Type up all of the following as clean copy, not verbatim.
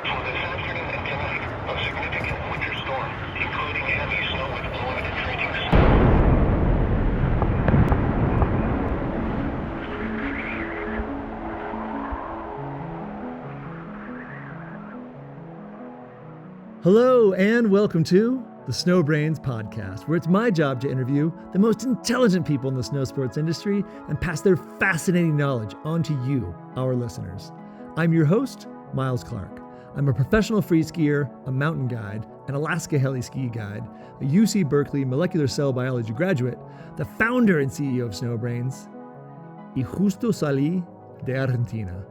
For this afternoon and tonight, a significant winter storm, including heavy snow with limited drinking. Hello and welcome to the SnowBrains podcast, where it's my job to interview the most intelligent people in the snow sports industry and pass their fascinating knowledge on to you, our listeners. I'm your host, Miles Clark. I'm a professional free skier, a mountain guide, an Alaska heli ski guide, a UC Berkeley molecular cell biology graduate, the founder and CEO of SnowBrains, y justo salí de Argentina,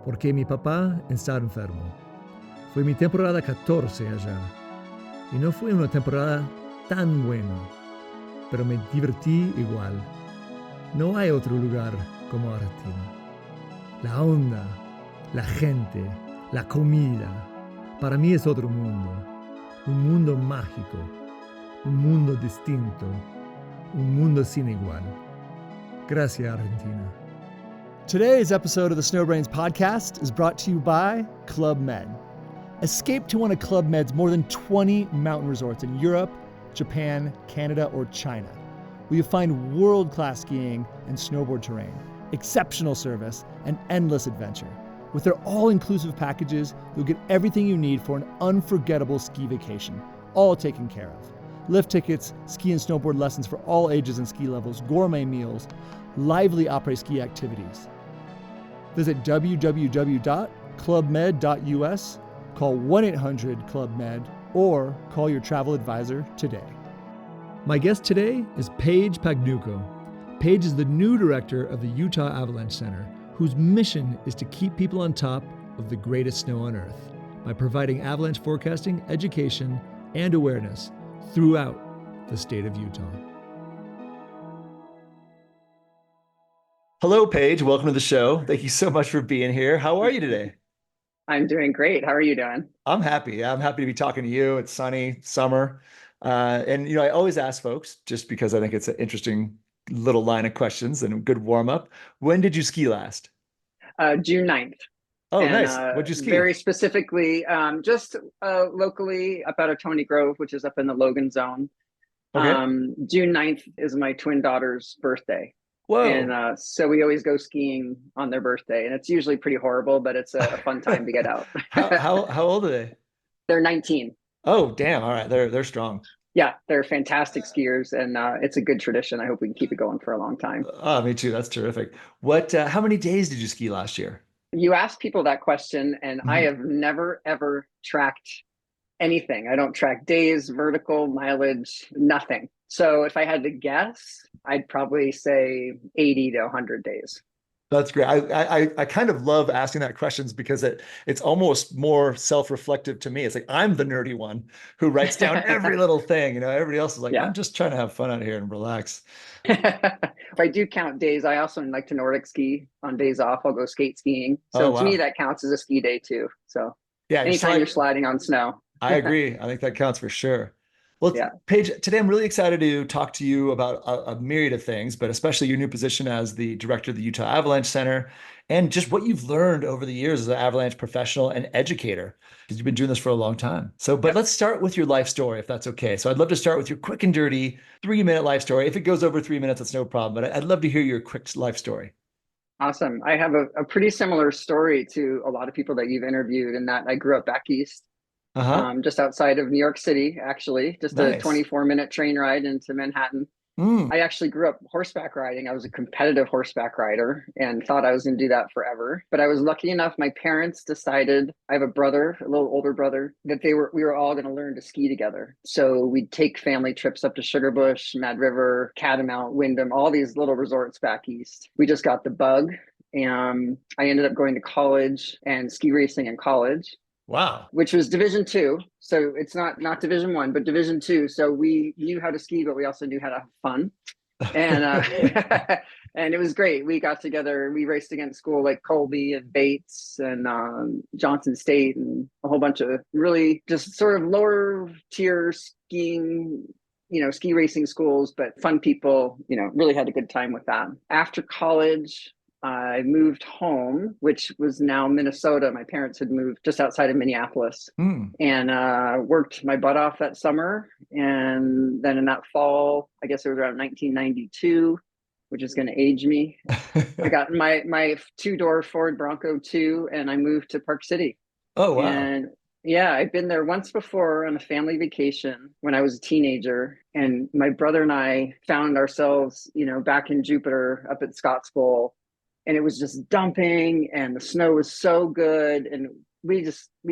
porque mi papá está enfermo. Fue mi temporada 14 allá, y no fue una temporada tan buena, pero me divertí igual. No hay otro lugar como Argentina. La onda, la gente, la comida, para mí es otro un mundo mágico, un mundo distinto, un mundo sin igual. Gracias, Argentina. Today's episode of the SnowBrains podcast is brought to you by Club Med. Escape to one of Club Med's more than 20 mountain resorts in Europe, Japan, Canada, or China, where you'll find world-class skiing and snowboard terrain, exceptional service, and endless adventure. With their all-inclusive packages, you'll get everything you need for an unforgettable ski vacation, all taken care of. Lift tickets, ski and snowboard lessons for all ages and ski levels, gourmet meals, lively après-ski activities. Visit www.clubmed.us, call 1-800-CLUB-MED, or call your travel advisor today. My guest today is Paige Pagnucco. Paige is the new director of the Utah Avalanche Center, whose mission is to keep people on top of the greatest snow on Earth by providing avalanche forecasting, education, and awareness throughout the state of Utah. Hello, Paige. Welcome to the show. Thank you so much for being here. How are you today? I'm doing great. How are you doing? I'm happy. I'm happy to be talking to you. It's sunny, summer. And I always ask folks, just because I think it's an interesting little line of questions and a good warm up. When did you ski last? June 9th. Oh, and, nice. What'd you ski? Very specifically, just locally up out of Tony Grove, which is up in the Logan zone. Okay. June 9th is my twin daughter's birthday. Whoa. And so we always go skiing on their birthday, and it's usually pretty horrible, but it's a fun time to get out. How old are they? They're 19. Oh, damn. All right. They're strong. Yeah, they're fantastic skiers, and it's a good tradition. I hope we can keep it going for a long time. Oh, me too. That's terrific. How many days did you ski last year? You ask people that question, and I have never, ever tracked anything. I don't track days, vertical, mileage, nothing. So if I had to guess, I'd probably say 80 to 100 days. That's great. I kind of love asking that questions because it's almost more self-reflective to me. It's like I'm the nerdy one who writes down every little thing. Everybody else is like, I'm just trying to have fun out here and relax. If I do count days, I also like to Nordic ski on days off. I'll go skate skiing. So to me, that counts as a ski day too. So yeah, anytime you're sliding on snow. I agree. I think that counts for sure. Well, Paige, today I'm really excited to talk to you about a myriad of things, but especially your new position as the director of the Utah Avalanche Center and just what you've learned over the years as an avalanche professional and educator, because you've been doing this for a long time. So, but let's start with your life story, if that's okay. So I'd love to start with your quick and dirty 3-minute life story. If it goes over 3 minutes, that's no problem, but I'd love to hear your quick life story. Awesome. I have a pretty similar story to a lot of people that you've interviewed, in that I grew up back east. Just outside of New York City, actually, just a 24-minute train ride into Manhattan. I actually grew up horseback riding. I was a competitive horseback rider and thought I was going to do that forever. But I was lucky enough, my parents decided, I have a brother, a little older brother, that we were all going to learn to ski together. So we'd take family trips up to Sugarbush, Mad River, Catamount, Wyndham, all these little resorts back east. We just got the bug. And I ended up going to college and ski racing in college. Wow. Which was Division 2. So it's not Division 1, but Division 2. So we knew how to ski, but we also knew how to have fun. And and it was great. We got together, we raced against school like Colby and Bates and Johnson State and a whole bunch of really just sort of lower tier skiing, ski racing schools, but fun people, really had a good time with that. After college, I moved home, which was now Minnesota. My parents had moved just outside of Minneapolis, and worked my butt off that summer. And then in that fall, I guess it was around 1992, which is going to age me. I got my two-door Ford Bronco 2, and I moved to Park City. Oh, wow. And yeah, I'd been there once before on a family vacation when I was a teenager, and my brother and I found ourselves, back in Jupiter up at Scottsbowl, and it was just dumping and the snow was so good, and we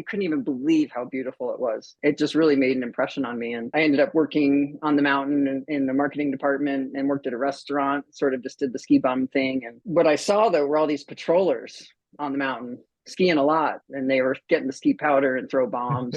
couldn't even believe how beautiful it was. It just really made an impression on me. And I ended up working on the mountain in the marketing department and worked at a restaurant, sort of just did the ski bum thing. And what I saw though were all these patrollers on the mountain skiing a lot, and they were getting the ski powder and throw bombs.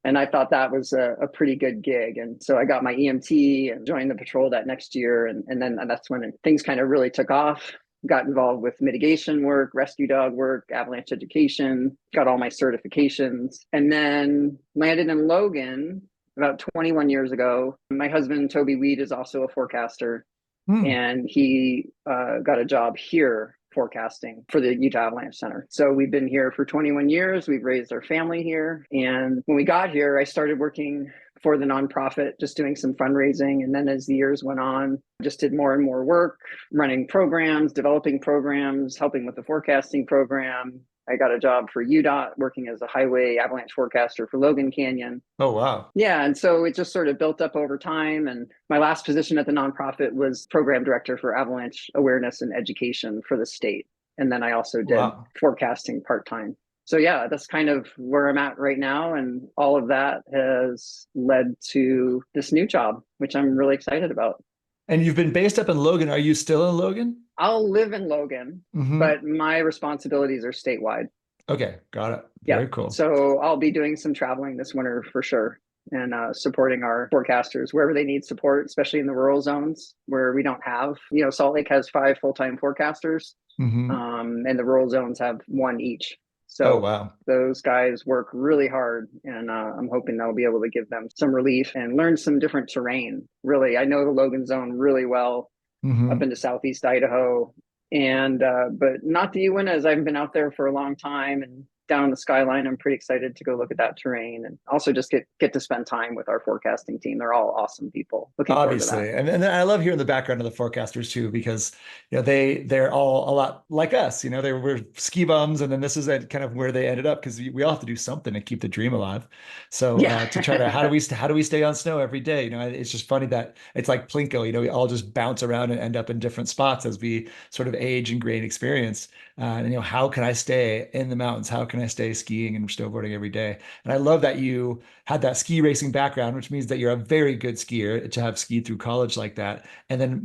And I thought that was a pretty good gig. And so I got my EMT and joined the patrol that next year. And then that's when things kind of really took off. Got involved with mitigation work, rescue dog work, avalanche education, got all my certifications, and then landed in Logan about 21 years ago. My husband, Toby Weed, is also a forecaster, and he got a job here forecasting for the Utah Avalanche Center. So we've been here for 21 years. We've raised our family here. And when we got here, I started working for the nonprofit, just doing some fundraising. And then as the years went on, just did more and more work, running programs, developing programs, helping with the forecasting program. I got a job for UDOT working as a highway avalanche forecaster for Logan Canyon. Oh, wow. Yeah. And so it just sort of built up over time. And my last position at the nonprofit was program director for avalanche awareness and education for the state. And then I also did forecasting part-time. So yeah, that's kind of where I'm at right now. And all of that has led to this new job, which I'm really excited about. And you've been based up in Logan. Are you still in Logan? I'll live in Logan, but my responsibilities are statewide. Okay, got it. Very cool. So I'll be doing some traveling this winter for sure, and supporting our forecasters wherever they need support, especially in the rural zones where we don't have, Salt Lake has 5 full-time forecasters, and the rural zones have 1 each. So those guys work really hard, and I'm hoping I'll be able to give them some relief and learn some different terrain. Really, I know the Logan zone really well, up into southeast Idaho, and but not the Uintas. I've been out there for a long time, and down the skyline, I'm pretty excited to go look at that terrain, and also just get to spend time with our forecasting team. They're all awesome people. Obviously. And I love hearing the background of the forecasters too, because they're all a lot like us. They were ski bums, and then this is kind of where they ended up, because we all have to do something to keep the dream alive. So to try to how do we stay on snow every day? It's just funny that it's like Plinko. We all just bounce around and end up in different spots as we sort of age and gain experience. And how can I stay in the mountains? How can I stay skiing and snowboarding every day? And I love that you had that ski racing background, which means that you're a very good skier to have skied through college like that. And then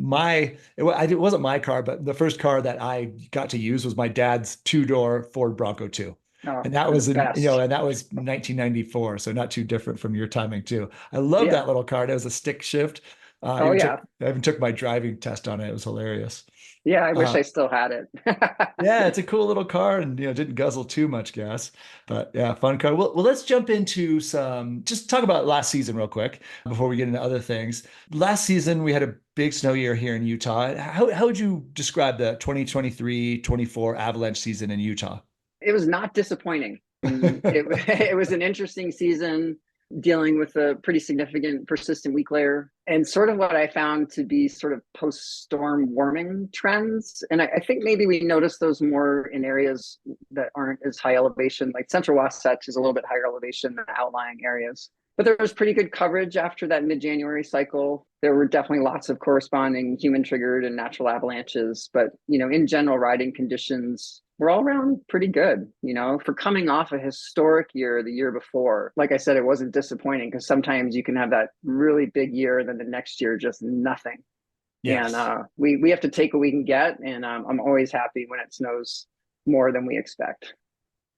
it wasn't my car, but the first car that I got to use was my dad's 2-door Ford Bronco 2. And that was and that was 1994, so not too different from your timing too. I love that little car. It was a stick shift. I even took my driving test on it. It was hilarious. Yeah, I wish I still had it. Yeah, it's a cool little car, and didn't guzzle too much gas. But yeah, fun car. Well, let's jump into just talk about last season real quick before we get into other things. Last season, we had a big snow year here in Utah. How would you describe the 2023-24 avalanche season in Utah? It was not disappointing. It was an interesting season, dealing with a pretty significant persistent weak layer, and sort of what I found to be sort of post-storm warming trends. And I think maybe we noticed those more in areas that aren't as high elevation, like Central Wasatch is a little bit higher elevation than the outlying areas. But there was pretty good coverage after that mid-January cycle. There were definitely lots of corresponding human-triggered and natural avalanches. But, in general, riding conditions were all around pretty good, for coming off a historic year the year before. Like I said, it wasn't disappointing, because sometimes you can have that really big year and then the next year just nothing. Yes. And we have to take what we can get. And I'm always happy when it snows more than we expect.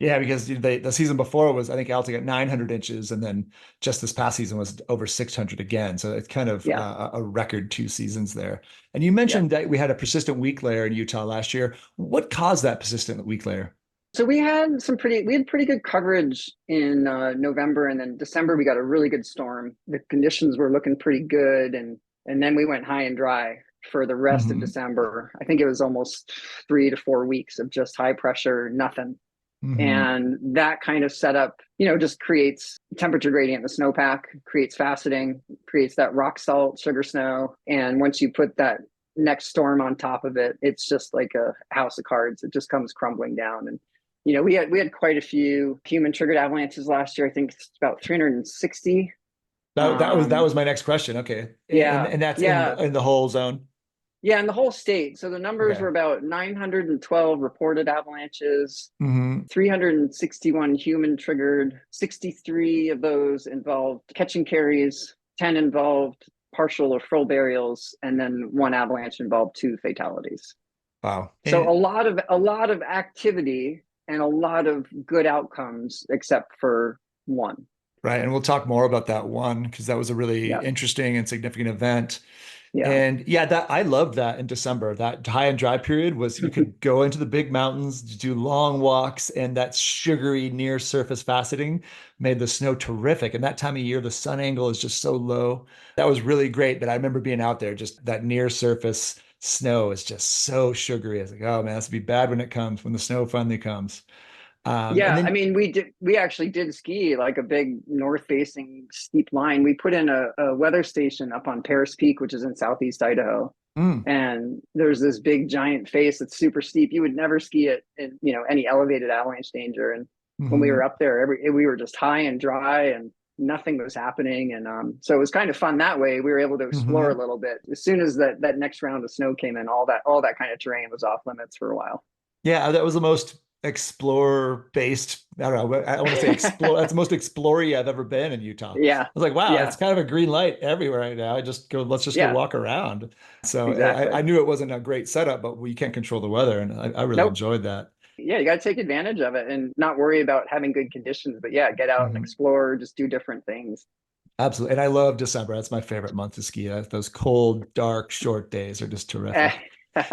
Yeah, because the season before was, I think, Alta got 900 inches, and then just this past season was over 600 again. So it's kind of a record 2 seasons there. And you mentioned that we had a persistent weak layer in Utah last year. What caused that persistent weak layer? So we had pretty good coverage in November, and then December we got a really good storm. The conditions were looking pretty good, and then we went high and dry. for the rest of December. I think it was almost 3 to 4 weeks of just high pressure, nothing. And that kind of setup, just creates temperature gradient in the snowpack, creates faceting, creates that rock salt, sugar snow. And once you put that next storm on top of it, it's just like a house of cards. It just comes crumbling down. And we had quite a few human triggered avalanches last year. I think it's about 360. That was my next question. Okay. Yeah. And that's yeah. in the whole zone. Yeah, in the whole state. So the numbers were about 912 reported avalanches, 361 human triggered, 63 of those involved catch and carries, 10 involved partial or full burials, and then 1 avalanche involved 2 fatalities. Wow. So a lot of activity and a lot of good outcomes, except for 1. Right. And we'll talk more about that one because that was a really interesting and significant event. Yeah. And that I loved that in December. That high and dry period was you could go into the big mountains, do long walks, and that sugary near surface faceting made the snow terrific. And that time of year, the sun angle is just so low. That was really great. But I remember being out there, just that near surface snow is just so sugary. I was like, oh man, that's gonna be bad when it comes, when the snow finally comes. And then, we actually did ski like a big north facing steep line. We put in a weather station up on Paris Peak, which is in southeast Idaho. And there's this big giant face that's super steep. You would never ski it in, any elevated avalanche danger. And when we were up there, we were just high and dry and nothing was happening. And so it was kind of fun that way. We were able to explore a little bit. As soon as that next round of snow came in, all that kind of terrain was off limits for a while. Yeah, that was the most explorer based. I don't know. I want to say explore. That's the most explory I've ever been in Utah. Yeah. I was like, wow, it's kind of a green light everywhere right now. Let's just go walk around. So exactly. I knew it wasn't a great setup, but we can't control the weather. And I really enjoyed that. Yeah, you got to take advantage of it and not worry about having good conditions, but get out and explore, just do different things. Absolutely. And I love December. That's my favorite month to ski. Those cold, dark, short days are just terrific.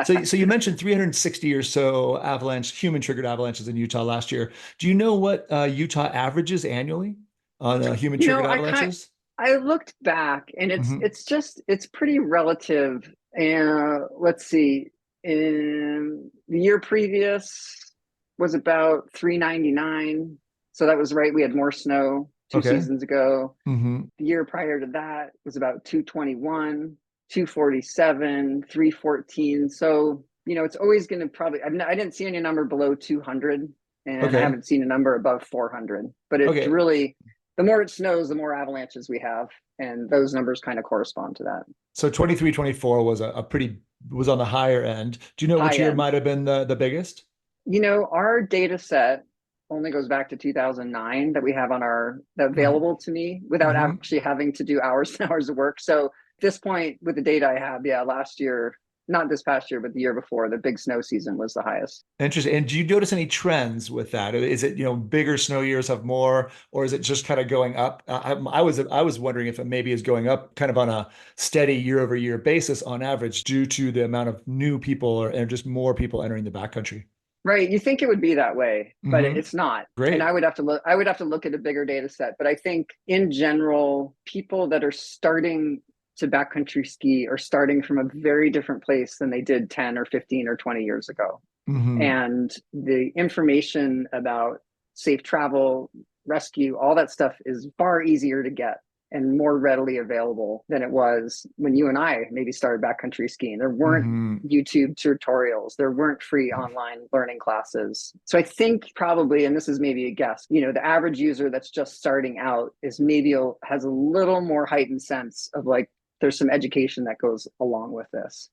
So you mentioned 360 or so human triggered avalanches in Utah last year. Do you know what Utah averages annually on human triggered avalanches? I looked back and it's pretty relative. And let's see, in the year previous was about 399. So that was right. We had more snow 2 seasons ago. The year prior to that was about 221. 247, 314. So, it's always going to probably, I didn't see any number below 200 and I haven't seen a number above 400, but it's really, the more it snows, the more avalanches we have. And those numbers kind of correspond to that. So 23, 24 was was on the higher end. Do you know which year might've been the biggest? Our data set only goes back to 2009 that we have available to me without actually having to do hours and hours of work. So at this point, with the data I have, last year, not this past year, but the year before, the big snow season was the highest. Interesting. And do you notice any trends with that? Is it, bigger snow years have more, or is it just kind of going up? I was wondering if it maybe is going up kind of on a steady year over year basis on average due to the amount of new people and just more people entering the backcountry. Right. You think it would be that way, but it's not. Great. And I would have to look at a bigger data set. But I think in general, people that are starting to backcountry ski are starting from a very different place than they did 10 or 15 or 20 years ago. And the information about safe travel, rescue, all that stuff is far easier to get and more readily available than it was when you and I maybe started backcountry skiing. There weren't YouTube tutorials. There weren't free online learning classes. So I think probably, and this is maybe a guess, the average user that's just starting out has a little more heightened sense of like, there's some education that goes along with this.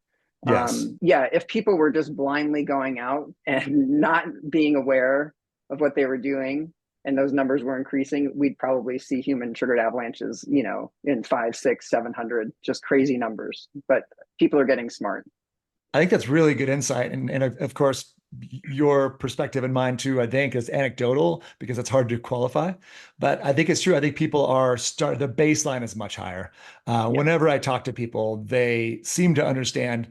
Yes. If people were just blindly going out and not being aware of what they were doing and those numbers were increasing, we'd probably see human triggered avalanches, in 500, 600, 700, just crazy numbers. But people are getting smart. I think that's really good insight. And of course, your perspective and mine too, I think is anecdotal because it's hard to qualify, but I think it's true. I think people the baseline is much higher. Whenever I talk to people, they seem to understand,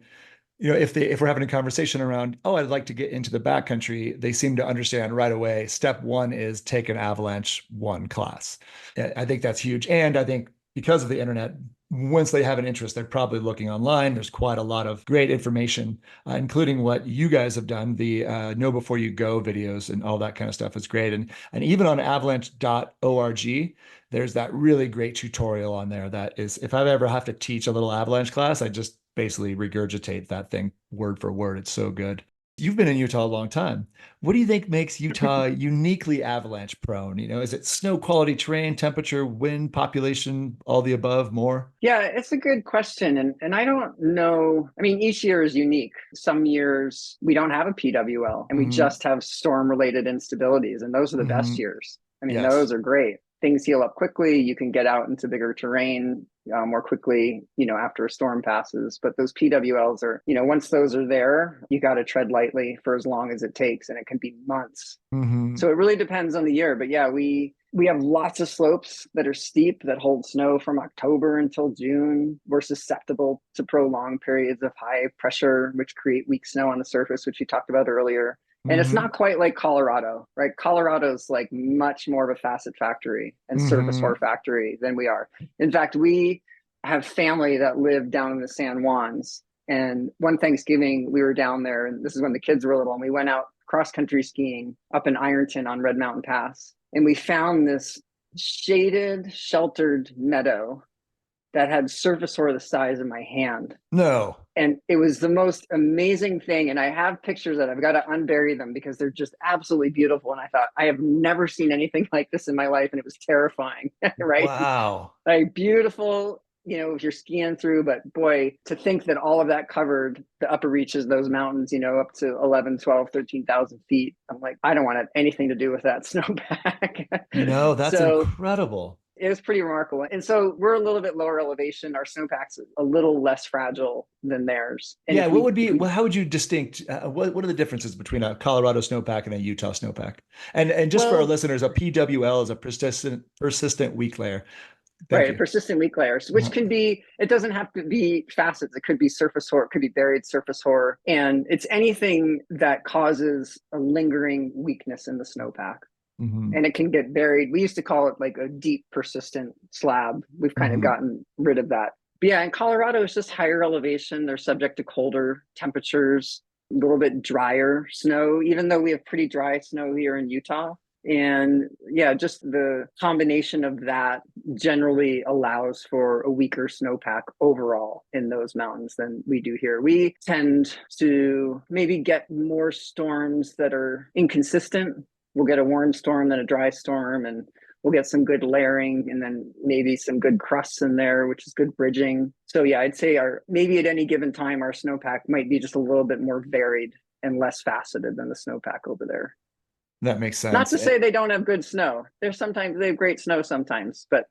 if we're having a conversation around, I'd like to get into the backcountry, they seem to understand right away. Step one is take an Avalanche 1 class. I think that's huge. And I think because of the internet, once they have an interest, they're probably looking online. There's quite a lot of great information, including what you guys have done, the Know Before You Go videos and all that kind of stuff is great. And even on avalanche.org, there's that really great tutorial on there that is, if I ever have to teach a little avalanche class, I just basically regurgitate that thing word for word. It's so good. You've been in Utah a long time. What do you think makes Utah uniquely avalanche prone? Is it snow quality, terrain, temperature, wind, population, all the above, more? Yeah, it's a good question. And I don't know. I mean, each year is unique. Some years we don't have a PWL and we just have storm related instabilities. And those are the best years. I mean, those are great. Things heal up quickly. You can get out into bigger terrain more quickly, after a storm passes. But those PWLs are, once those are there, you got to tread lightly for as long as it takes. And it can be months. So it really depends on the year. But yeah, we have lots of slopes that are steep that hold snow from October until June. We're susceptible to prolonged periods of high pressure, which create weak snow on the surface, which you talked about earlier. And it's not quite like Colorado, right? Colorado's like much more of a facet factory and surface hoar factory than we are. In fact, we have family that live down in the San Juans. And one Thanksgiving, we were down there, and this is when the kids were little, and we went out cross-country skiing up in Ironton on Red Mountain Pass. And we found this shaded, sheltered meadow that had surface hoar the size of my hand. No. And it was the most amazing thing. And I have pictures that I've got to unbury them because they're just absolutely beautiful. And I thought, I have never seen anything like this in my life. And it was terrifying, right? Wow. Like beautiful, if you're skiing through, but boy, to think that all of that covered the upper reaches of those mountains, up to 11, 12, 13,000 feet. I'm like, I don't want to have anything to do with that snowpack. That's incredible. It was pretty remarkable. And so we're a little bit lower elevation. Our snowpack's a little less fragile than theirs. And how would you distinct, what are the differences between a Colorado snowpack and a Utah snowpack? And just for our listeners, a PWL is a persistent weak layer. Right, persistent weak layers, which can be, it doesn't have to be facets. It could be surface hoar, it could be buried surface hoar. And it's anything that causes a lingering weakness in the snowpack. And it can get buried. We used to call it like a deep persistent slab. We've kind of gotten rid of that. But yeah, in Colorado, it's just higher elevation. They're subject to colder temperatures, a little bit drier snow, even though we have pretty dry snow here in Utah. And yeah, just the combination of that generally allows for a weaker snowpack overall in those mountains than we do here. We tend to maybe get more storms that are inconsistent. We'll get a warm storm, then a dry storm, and we'll get some good layering and then maybe some good crusts in there, which is good bridging. So yeah, I'd say maybe at any given time, our snowpack might be just a little bit more varied and less faceted than the snowpack over there. That makes sense. Not to say they don't have good snow. They have great snow sometimes, but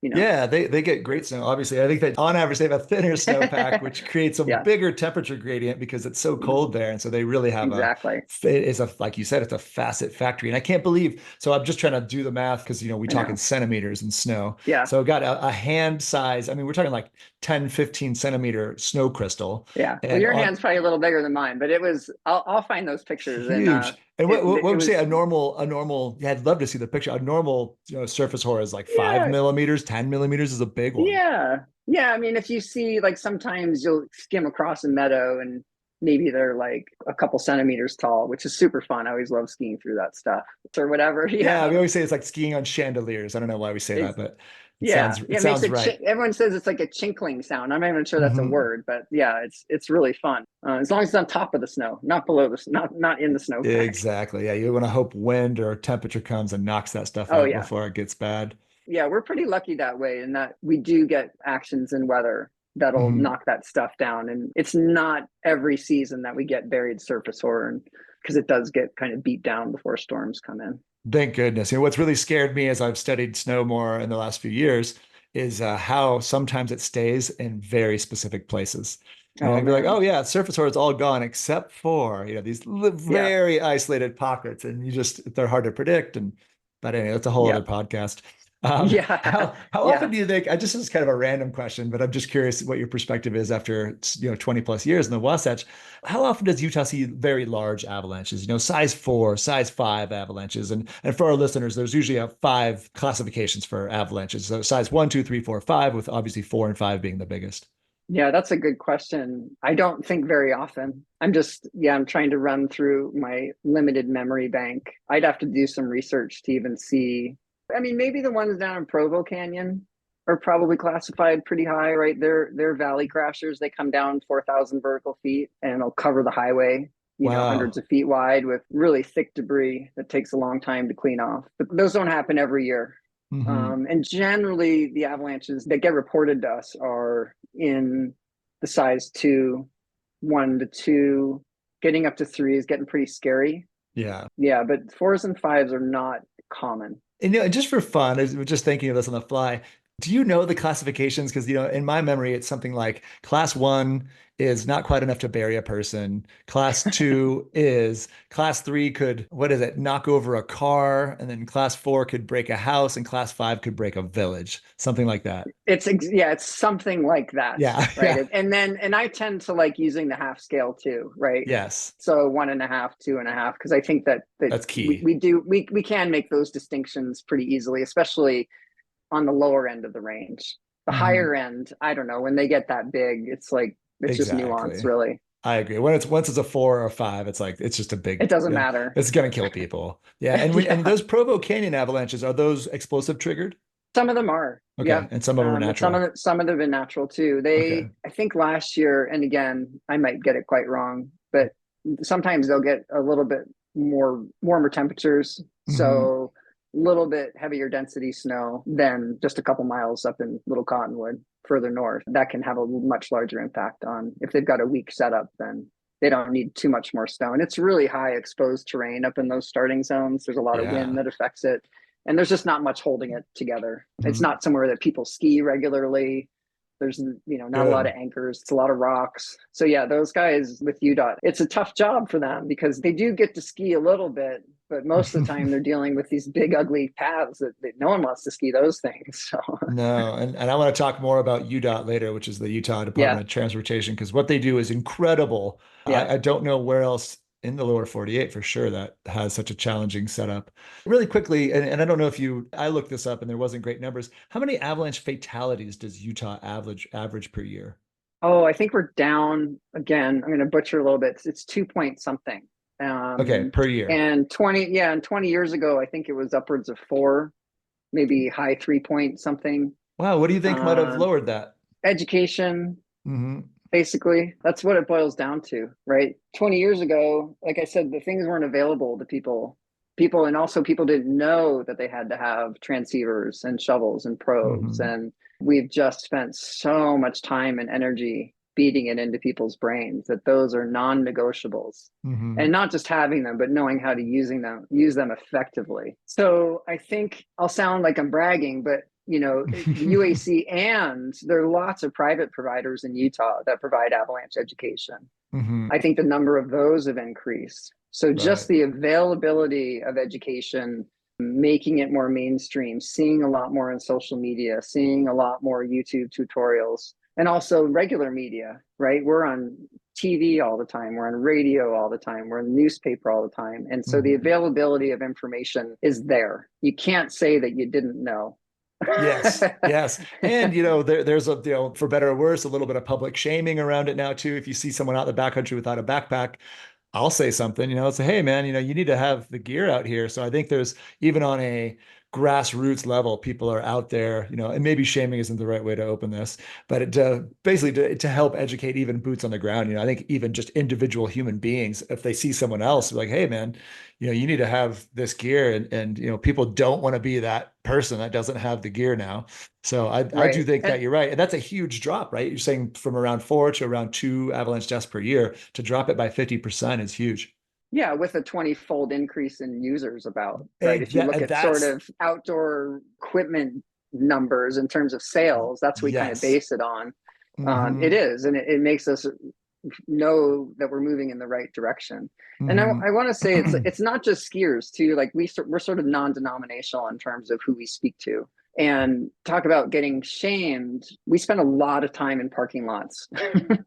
Yeah, they get great snow. Obviously, I think that on average they have a thinner snowpack, which creates a bigger temperature gradient because it's so cold there, and so they really have like you said, it's a facet factory. And I can't believe. So I'm just trying to do the math because we talk in centimeters in snow. Yeah. So I've got a hand size. I mean, we're talking like 10, 15 centimeter snow crystal. Yeah. Well, your hand's probably a little bigger than mine, but it was. I'll find those pictures. Huge. And what would you say a normal? Yeah, I'd love to see the picture. A normal, surface hoar is like 5 millimeters. 10 millimeters is a big one. Yeah. I mean, if you see, like, sometimes you'll skim across a meadow and maybe they're like a couple centimeters tall, which is super fun. I always love skiing through that stuff or whatever. Yeah, we always say it's like skiing on chandeliers. I don't know why we say that, but it sounds right. Everyone says it's like a chinkling sound. I'm not even sure that's a word, but yeah, it's really fun. As long as it's on top of the snow, not below not in the snow. Exactly. Yeah, you want to hope wind or temperature comes and knocks that stuff out before it gets bad. Yeah, we're pretty lucky that way in that we do get actions in weather that'll knock that stuff down. And it's not every season that we get buried surface hoar, because it does get kind of beat down before storms come in. Thank goodness. What's really scared me as I've studied snow more in the last few years is how sometimes it stays in very specific places. I'd be like, oh yeah, surface hoar is all gone except for, these very isolated pockets, and they're hard to predict. But anyway, that's a whole other podcast. Yeah. How often Yeah. do you think, I just, this is kind of a random question, but I'm just curious what your perspective is after, 20 plus years in the Wasatch. How often does Utah see very large avalanches, size 4, size 5 avalanches? And for our listeners, there's usually 5 classifications for avalanches. So size 1, 2, 3, 4, 5, with obviously 4 and 5 being the biggest. Yeah, that's a good question. I don't think very often. I'm trying to run through my limited memory bank. I'd have to do some research to even see. I mean, maybe the ones down in Provo Canyon are probably classified pretty high, right? They're valley crashers. They come down 4,000 vertical feet and they'll cover the highway, hundreds Wow. of feet wide with really thick debris that takes a long time to clean off. But those don't happen every year. Hmm. And generally, the avalanches that get reported to us are in the size 2, 1 to 2, getting up to 3 is getting pretty scary. Yeah. Yeah, but 4s and 5s are not common. And just for fun, I was just thinking of this on the fly. Do you know the classifications? Because in my memory, it's something like class 1 is not quite enough to bury a person. Class 2 is, class 3 could, what is it, knock over a car, and then class 4 could break a house, and class 5 could break a village, something like that. It's something like that, Yeah, right? yeah, And I tend to like using the half scale too, right? yes, So 1.5, 2.5, because I think that that's we, key. we do we can make those distinctions pretty easily, especially on the lower end of the range. The Mhm. higher end, I don't know, when they get that big, it's just nuance, Exactly. really. I agree. When it's once it's a 4 or a 5, it's like it's just a It big. doesn't matter. It's gonna kill people. Yeah, and Yeah, those Provo Canyon avalanches, are those explosive triggered? some of them are. Okay, Yep. and some of them are But some of natural. some of them are natural too. Okay. I think last year, and again, I might get it quite wrong, but sometimes they'll get a little bit more warmer temperatures, Hmm. so a little bit heavier density snow than just a couple miles up in Little Cottonwood further north. That can have a much larger impact on if they've got a weak setup, then they don't need too much more snow. And it's really high exposed terrain up in those starting zones. There's a lot of wind Yeah. that affects it. And there's just not much holding it together. It's Mhm. not somewhere that people ski regularly. There's, not a lot of Good. anchors. It's a lot of rocks. So yeah, those guys with UDOT, it's a tough job for them because they do get to ski a little bit, but most of the time they're dealing with these big ugly paths that no one wants to ski those things. So No, and I want to talk more about UDOT later, which is the Utah Department yeah, of Transportation, because what they do is incredible. yeah. I don't know where else in the lower 48 for sure that has such a challenging setup. Really quickly, and I don't know if I looked this up and there wasn't great numbers. How many avalanche fatalities does Utah average per year? Oh, I think we're down again. I'm going to butcher a little bit. It's 2 point something. Okay, Um, per year. and 20 years ago, I think it was upwards of 4, maybe high 3 point something. Wow, what do you think might have Um, lowered that? Education, Hmm. basically, that's what it boils down to, right? 20 years ago, like I said, the things weren't available to people, and also people didn't know that they had to have transceivers and shovels and probes. Hmm. And we've just spent so much time and energy beating it into people's brains that those are non-negotiables, and Hmm. not just having them, but knowing how to use them effectively. So I think I'll sound like I'm bragging, but the UAC, and there are lots of private providers in Utah that provide avalanche education. Hmm. I think the number of those have increased. So just Right. the availability of education, making it more mainstream, seeing a lot more on social media, seeing a lot more YouTube tutorials, and also regular media, right? We're on TV all the time, we're on radio all the time, we're in the newspaper all the time. And so the Hmm. availability of information is there. You can't say that you didn't know. Yes, yes. And there's for better or worse, a little bit of public shaming around it now too. If you see someone out in the backcountry without a backpack, I'll say something, say, hey man, you need to have the gear out here. So I think there's even on a grassroots level, people are out there, and maybe shaming isn't the right way to open this, but basically to help educate even boots on the ground. I think even just individual human beings, if they see someone else, like, hey man, you need to have this gear, and people don't want to be that person that doesn't have the gear now. So I do Right. think that And you're right. And that's a huge drop, right? You're saying from around 4 to around 2 avalanche deaths per year, to drop it by 50% is huge. yeah, with a 20-fold increase in users about, right? If you look at sort That's of outdoor equipment numbers in terms of sales, that's what we kind of yes. base it on. It Hmm. is, and it makes us know that we're moving in the right direction. And Hmm. I want to say it's not just skiers too. Like we're sort of non-denominational in terms of who we speak to. And talk about getting shamed. We spend a lot of time in parking lots.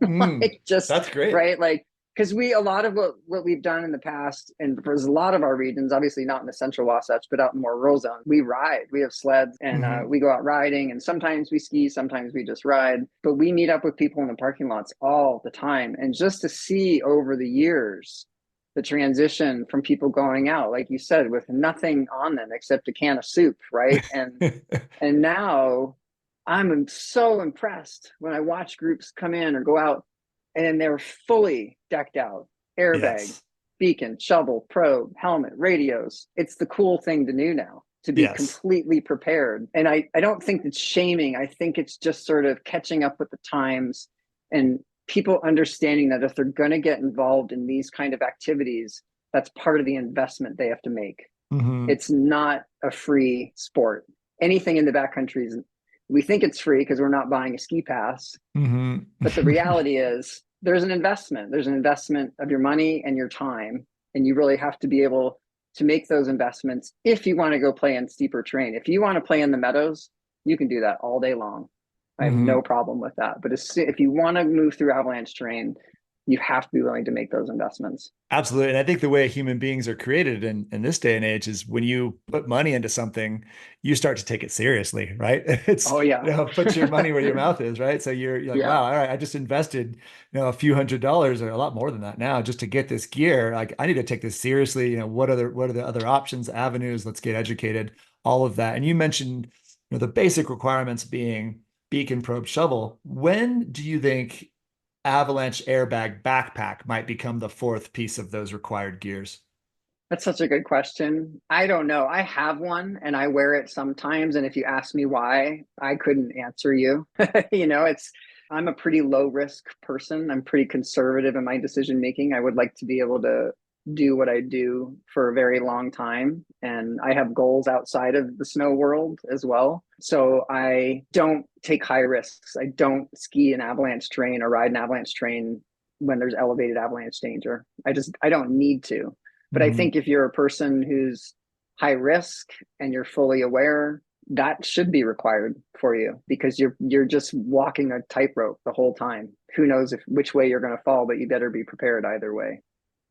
Like just that's great. Right. Like, because a lot of what we've done in the past, and for a lot of our regions, obviously not in the central Wasatch, but out in more rural zones, we ride. We have sleds and we go out riding, and sometimes we ski, sometimes we just ride. But we meet up with people in the parking lots all the time. And just to see over the years the transition from people going out, like you said, with nothing on them except a can of soup, right? And now I'm so impressed when I watch groups come in or go out and they're fully decked out, airbag, beacon, shovel, probe, helmet, radios. It's the cool thing to do now, to be completely prepared. And I don't think it's shaming. I think it's just sort of catching up with the times and people understanding that if they're going to get involved in these kind of activities, that's part of the investment they have to make. It's not a free sport. Anything in the backcountry we think it's free because we're not buying a ski pass. But the reality is there's an investment. There's an investment of your money and your time. And you really have to be able to make those investments if you want to go play in steeper terrain. If you want to play in the meadows, you can do that all day long. I have no problem with that. But if you want to move through avalanche terrain, you have to be willing to make those investments. Absolutely. And I think the way human beings are created in this day and age is when you put money into something, you start to take it seriously, right? It's, put your money where your mouth is, right? So you're like, wow, all right, I just invested, a few $100s or a lot more than that now just to get this gear. Like I need to take this seriously. What are the other options, avenues? Let's get educated, all of that. And you mentioned, the basic requirements being beacon, probe, shovel. When do you think avalanche airbag backpack might become the fourth piece of those required gears? That's such a good question. I don't know. I have one and I wear it sometimes. And if you ask me why, I couldn't answer you. I'm a pretty low risk person. I'm pretty conservative in my decision making. I would like to be able to do what I do for a very long time. And I have goals outside of the snow world as well. So I don't take high risks. I don't ski an avalanche terrain or ride an avalanche terrain when there's elevated avalanche danger. I don't need to. But I think if you're a person who's high risk and you're fully aware, that should be required for you because you're just walking a tightrope the whole time. Who knows which way you're going to fall, but you better be prepared either way.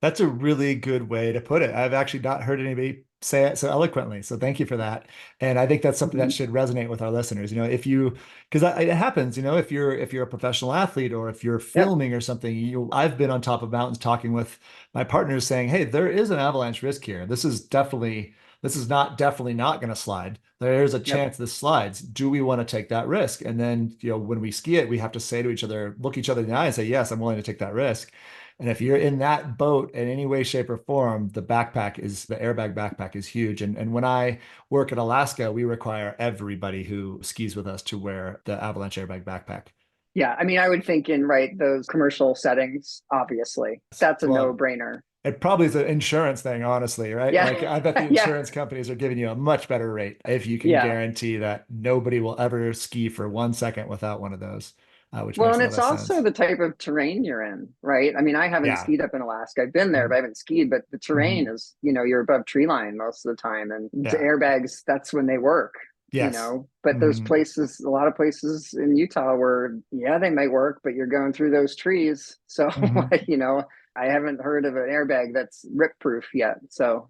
That's a really good way to put it. I've actually not heard anybody say it so eloquently. So thank you for that. And I think that's something that should resonate with our listeners. Because it happens, if you're a professional athlete or if you're filming or something, I've been on top of mountains talking with my partners saying, hey, there is an avalanche risk here. This is definitely not going to slide. There's a chance this slides. Do we want to take that risk? And then, when we ski it, we have to say to each other, look each other in the eye and say, yes, I'm willing to take that risk. And if you're in that boat in any way, shape, or form, the airbag backpack is huge. And when I work in Alaska, we require everybody who skis with us to wear the avalanche airbag backpack. Yeah. I mean, I would think in those commercial settings, obviously, that's a no-brainer. It probably is an insurance thing, honestly, right? Yeah. Like I bet the insurance companies are giving you a much better rate if you can guarantee that nobody will ever ski for 1 second without one of those. And it's also the type of terrain you're in, right? I mean, I haven't skied up in Alaska. I've been there, but I haven't skied. But the terrain is, you're above tree line most of the time, and the airbags, that's when they work. But there's places, a lot of places in Utah where, they may work, but you're going through those trees. So, I haven't heard of an airbag that's rip proof yet. So,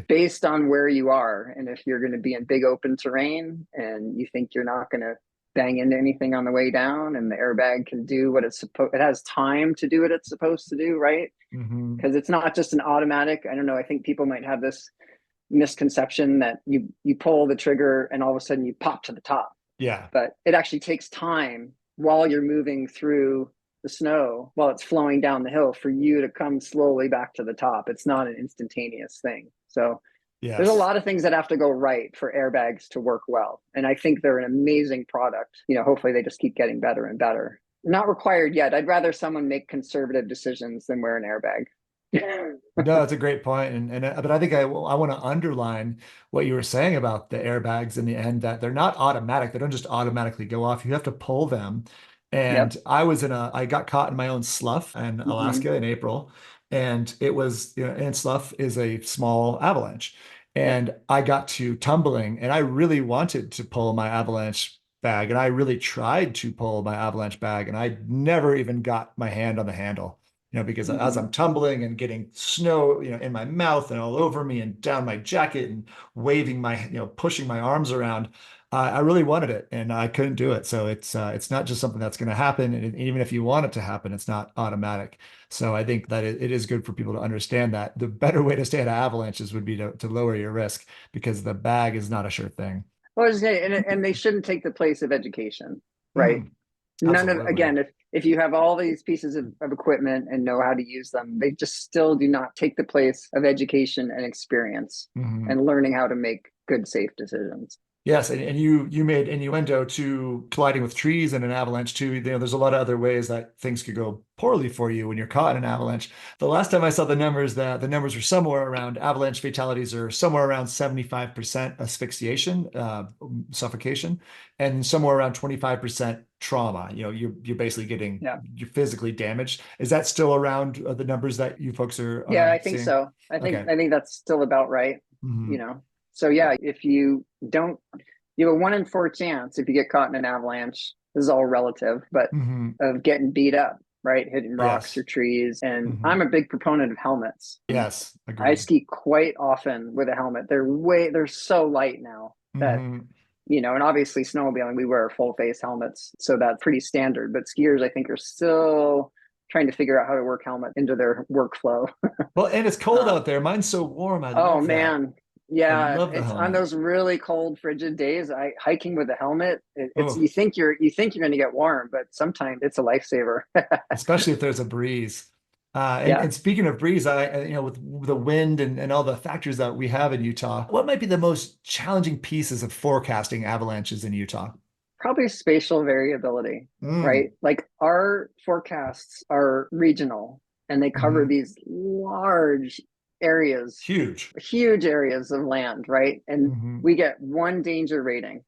based on where you are, and if you're going to be in big open terrain and you think you're not going to bang into anything on the way down, and the airbag can do what it has time to do what it's supposed to do, right? Because it's not just an automatic. I don't know. I think people might have this misconception that you pull the trigger and all of a sudden you pop to the top. Yeah. But it actually takes time while you're moving through the snow, while it's flowing down the hill, for you to come slowly back to the top. It's not an instantaneous thing. So there's a lot of things that have to go right for airbags to work well. And I think they're an amazing product. Hopefully they just keep getting better and better. Not required yet. I'd rather someone make conservative decisions than wear an airbag. No, that's a great point. But I think I want to underline what you were saying about the airbags in the end, that they're not automatic. They don't just automatically go off. You have to pull them. And I got caught in my own slough in Alaska in April. And it was, and slough is a small avalanche. and I got to tumbling, and I really wanted to pull my avalanche bag, and I really tried to pull my avalanche bag, and I never even got my hand on the handle, because as I'm tumbling and getting snow, in my mouth and all over me and down my jacket and waving my, pushing my arms around, I really wanted it and I couldn't do it. So it's not just something that's going to happen. And even if you want it to happen, it's not automatic. So I think that it is good for people to understand that the better way to stay out of avalanches would be to lower your risk, because the bag is not a sure thing. Well, and they shouldn't take the place of education, right? None of, Absolutely. again, if you have all these pieces of equipment and know how to use them, they just still do not take the place of education and experience and learning how to make good, safe decisions. Yes, and you made innuendo to colliding with trees and an avalanche too. There's a lot of other ways that things could go poorly for you when you're caught in an avalanche. The last time I saw the numbers, the numbers were somewhere around, avalanche fatalities are somewhere around 75% asphyxiation, suffocation, and somewhere around 25% trauma. You're basically getting, you're physically damaged. Is that still around the numbers that you folks are? Yeah, I think so. I think that's still about right. So yeah, if you have a 1 in 4 chance if you get caught in an avalanche. This is all relative, but of getting beat up, right? Hitting rocks or trees. And I'm a big proponent of helmets. Yes, agreed. I ski quite often with a helmet. They're so light now that, and obviously snowmobiling, we wear full face helmets. So that's pretty standard, but skiers, I think, are still trying to figure out how to work helmet into their workflow. Well, and it's cold out there. Mine's so warm. I love that. Man. Yeah, it's on those really cold, frigid days. Hiking with a helmet. You think you're going to get warm, but sometimes it's a lifesaver. Especially if there's a breeze. And speaking of breeze, with the wind and all the factors that we have in Utah, what might be the most challenging pieces of forecasting avalanches in Utah? Probably spatial variability, right? Like our forecasts are regional and they cover these large areas, huge areas of land, right? And we get one danger rating.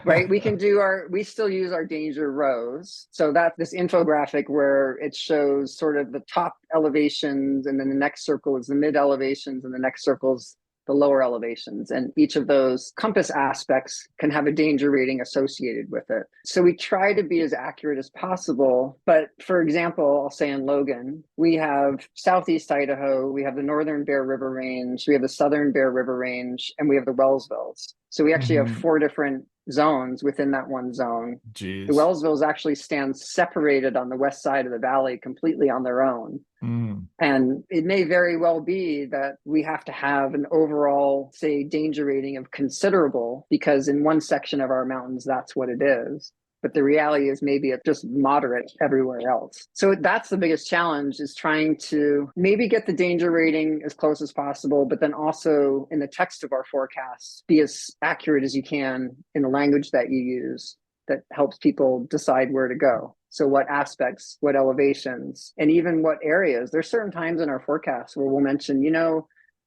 Right? We still use our danger rows. So that's this infographic where it shows sort of the top elevations, and then the next circle is the mid elevations, and the next circle is the lower elevations. And each of those compass aspects can have a danger rating associated with it. So we try to be as accurate as possible. But for example, I'll say in Logan, we have Southeast Idaho, we have the Northern Bear River Range, we have the Southern Bear River Range, and we have the Wellsvilles. So we actually have 4 different zones within that one zone. Jeez. The Wellsvilles actually stand separated on the west side of the valley completely on their own. And it may very well be that we have to have an overall, say, danger rating of considerable, because in one section of our mountains, that's what it is. But the reality is maybe it's just moderate everywhere else. So that's the biggest challenge, is trying to maybe get the danger rating as close as possible, but then also in the text of our forecasts, be as accurate as you can in the language that you use that helps people decide where to go. So what aspects, what elevations, and even what areas. There's certain times in our forecasts where we'll mention,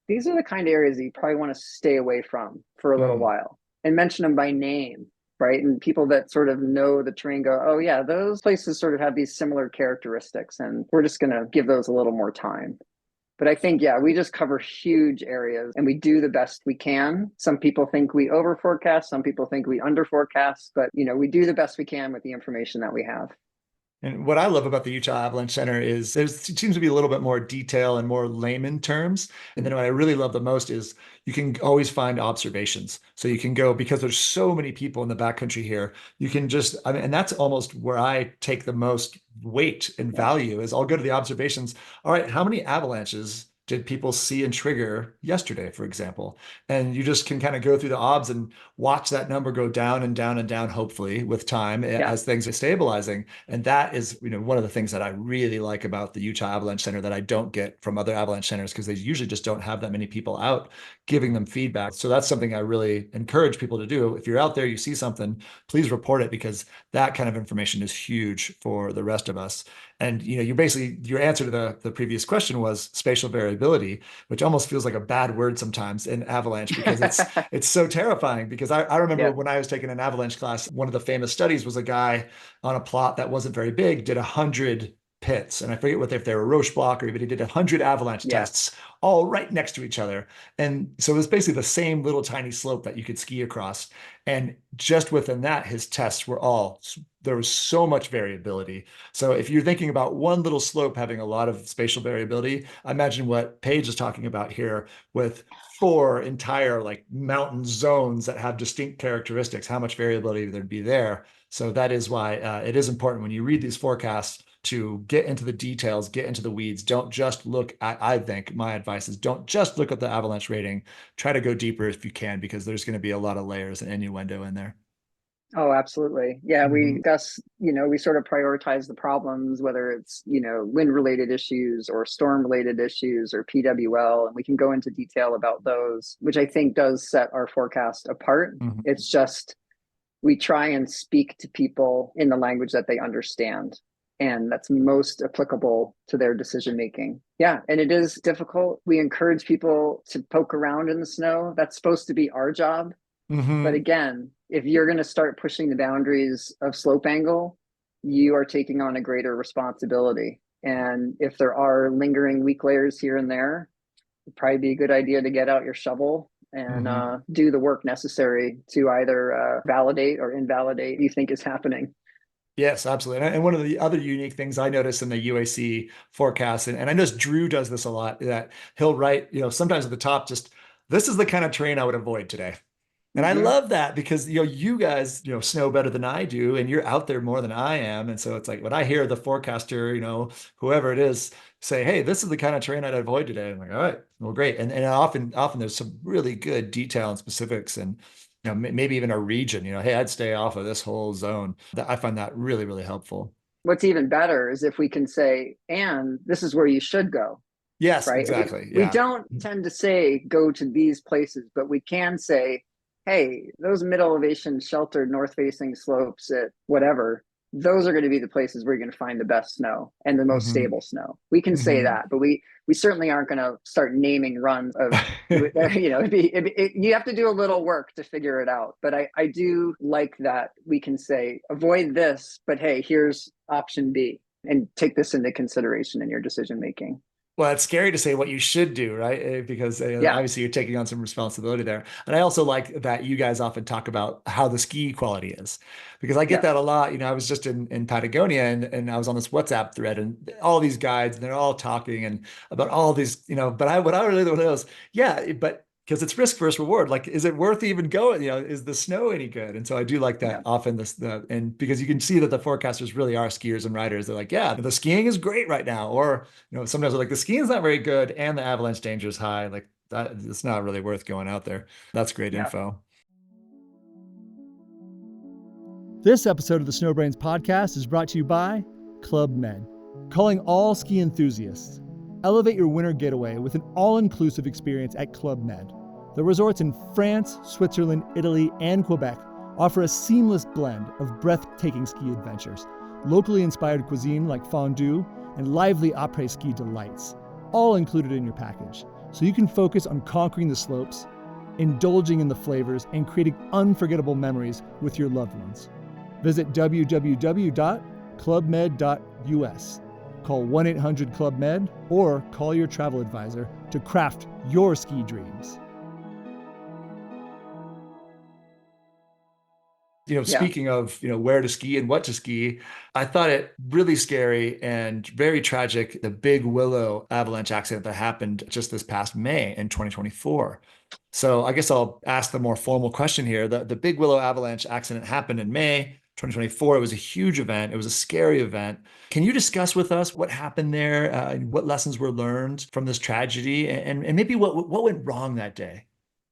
these are the kind of areas that you probably want to stay away from for a little while, and mention them by name. Right. And people that sort of know the terrain go, oh, yeah, those places sort of have these similar characteristics, and we're just going to give those a little more time. But I think, we just cover huge areas and we do the best we can. Some people think we over forecast. Some people think we under forecast. But, we do the best we can with the information that we have. And what I love about the Utah Avalanche Center is it seems to be a little bit more detail and more layman terms. And then what I really love the most is you can always find observations. So you can go, because there's so many people in the backcountry here, you can just, and that's almost where I take the most weight and value, is I'll go to the observations. All right, how many avalanches did people see and trigger yesterday, for example? And you just can kind of go through the obs and watch that number go down and down and down, hopefully with time as things are stabilizing. And that is, one of the things that I really like about the Utah Avalanche Center that I don't get from other avalanche centers, because they usually just don't have that many people out giving them feedback. So that's something I really encourage people to do. If you're out there, you see something, please report it, because that kind of information is huge for the rest of us. And, your answer to the previous question was spatial variability, which almost feels like a bad word sometimes in avalanche, because it's so terrifying. Because I remember when I was taking an avalanche class, one of the famous studies was a guy on a plot that wasn't very big, did 100 pits. And I forget what if they were Roche block or even he did 100 avalanche tests all right next to each other. And so it was basically the same little tiny slope that you could ski across. And just within that, his tests were there was so much variability. So if you're thinking about one little slope having a lot of spatial variability, I imagine what Paige is talking about here with 4 entire like mountain zones that have distinct characteristics, how much variability there'd be there. So that is why it is important when you read these forecasts to get into the details, get into the weeds. Don't just look at, I think my advice is don't just look at the avalanche rating, try to go deeper if you can, because there's going to be a lot of layers and innuendo in there. Oh, absolutely. Yeah, we discuss, we sort of prioritize the problems, whether it's, wind-related issues or storm-related issues or PWL, and we can go into detail about those, which I think does set our forecast apart. It's just, we try and speak to people in the language that they understand, and that's most applicable to their decision-making. Yeah, and it is difficult. We encourage people to poke around in the snow. That's supposed to be our job. But again, if you're going to start pushing the boundaries of slope angle, you are taking on a greater responsibility. And if there are lingering weak layers here and there, it'd probably be a good idea to get out your shovel and do the work necessary to either validate or invalidate what you think is happening. Yes, absolutely. And one of the other unique things I noticed in the UAC forecast, and I notice Drew does this a lot, that he'll write, sometimes at the top, just, this is the kind of terrain I would avoid today. And I love that because, you guys, snow better than I do, and you're out there more than I am. And so it's like when I hear the forecaster, whoever it is, say, hey, this is the kind of terrain I'd avoid today. I'm like, all right, well, great. And often there's some really good detail and specifics and, maybe even a region, hey, I'd stay off of this whole zone. I find that really, really helpful. What's even better is if we can say, and this is where you should go. Yes, right? exactly. We don't tend to say, go to these places, but we can say, hey, those mid elevation sheltered north facing slopes at whatever, those are going to be the places where you're going to find the best snow and the most stable snow. We can say that, but we certainly aren't going to start naming runs of, you have to do a little work to figure it out. But I do like that we can say, avoid this, but hey, here's option B, and take this into consideration in your decision making. Well, it's scary to say what you should do, right? Because obviously you're taking on some responsibility there. And I also like that you guys often talk about how the ski quality is, because I get that a lot. I was just in Patagonia and I was on this WhatsApp thread and all these guides and they're all talking and about all these, but what I really want to know is, but because it's risk versus reward. Like, is it worth even going? Is the snow any good? And so I do like that often and because you can see that the forecasters really are skiers and riders. They're like, yeah, the skiing is great right now. Or, sometimes they're like, the skiing is not very good and the avalanche danger is high. Like that, it's not really worth going out there. That's great info. This episode of the SnowBrains podcast is brought to you by Club Med, calling all ski enthusiasts. Elevate your winter getaway with an all-inclusive experience at Club Med. The resorts in France, Switzerland, Italy, and Quebec offer a seamless blend of breathtaking ski adventures, locally inspired cuisine like fondue, and lively après-ski delights, all included in your package, so you can focus on conquering the slopes, indulging in the flavors, and creating unforgettable memories with your loved ones. Visit www.clubmed.us. Call 1-800-CLUB-MED or call your travel advisor to craft your ski dreams. Speaking of, where to ski and what to ski, I thought it really scary and very tragic, the Big Willow avalanche accident that happened just this past May in 2024. So I guess I'll ask the more formal question here. The Big Willow avalanche accident happened in May 2024. It was a huge event. It was a scary event. Can you discuss with us what happened there, what lessons were learned from this tragedy, and maybe what went wrong that day?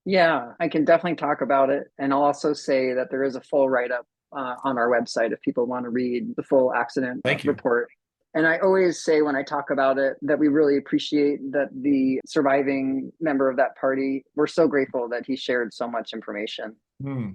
Yeah, I can definitely talk about it. And I'll also say that there is a full write-up on our website if people want to read the full accident report. And I always say when I talk about it that we really appreciate that the surviving member of that party, we're so grateful that he shared so much information.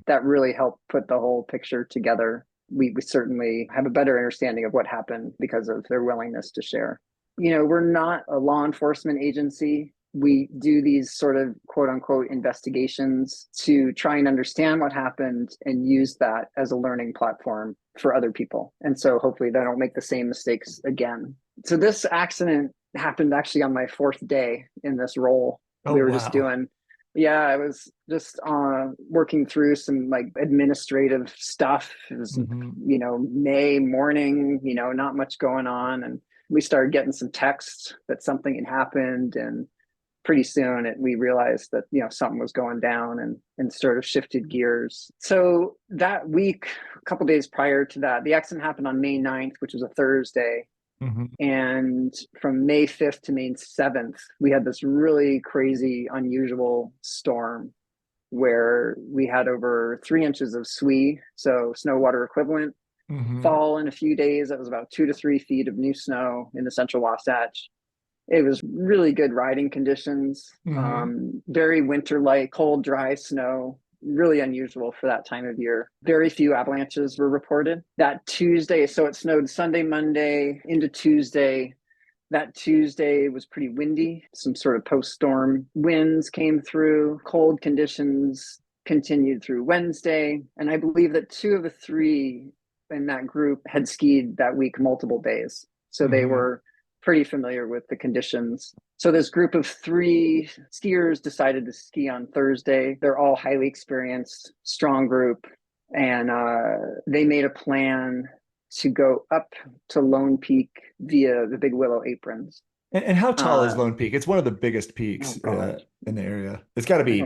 That really helped put the whole picture together. We certainly have a better understanding of what happened because of their willingness to share. We're not a law enforcement agency. We do these sort of quote unquote investigations to try and understand what happened and use that as a learning platform for other people. And so hopefully they don't make the same mistakes again. So this accident happened actually on my fourth day in this role. Oh, we were wow. just doing, yeah, I was just working through some like administrative stuff. It was, May morning, not much going on. And we started getting some texts that something had happened. And pretty soon we realized that, something was going down and sort of shifted gears. So that week, a couple days prior to that, the accident happened on May 9th, which was a Thursday. And from May 5th to May 7th, we had this really crazy, unusual storm where we had over 3 inches of SWE, so snow water equivalent, fall in a few days. That was about 2 to 3 feet of new snow in the central Wasatch. It was really good riding conditions, very winter-like, cold, dry snow. Really unusual for that time of year. Very few avalanches were reported. That Tuesday, so it snowed Sunday, Monday into Tuesday. That Tuesday was pretty windy. Some sort of post-storm winds came through. Cold conditions continued through Wednesday. And I believe that 2 of the 3 in that group had skied that week multiple days. So they were pretty familiar with the conditions. So this group of 3 skiers decided to ski on Thursday. They're all highly experienced, strong group. And they made a plan to go up to Lone Peak via the Big Willow aprons. And how tall is Lone Peak? It's one of the biggest peaks in the area. It's got to be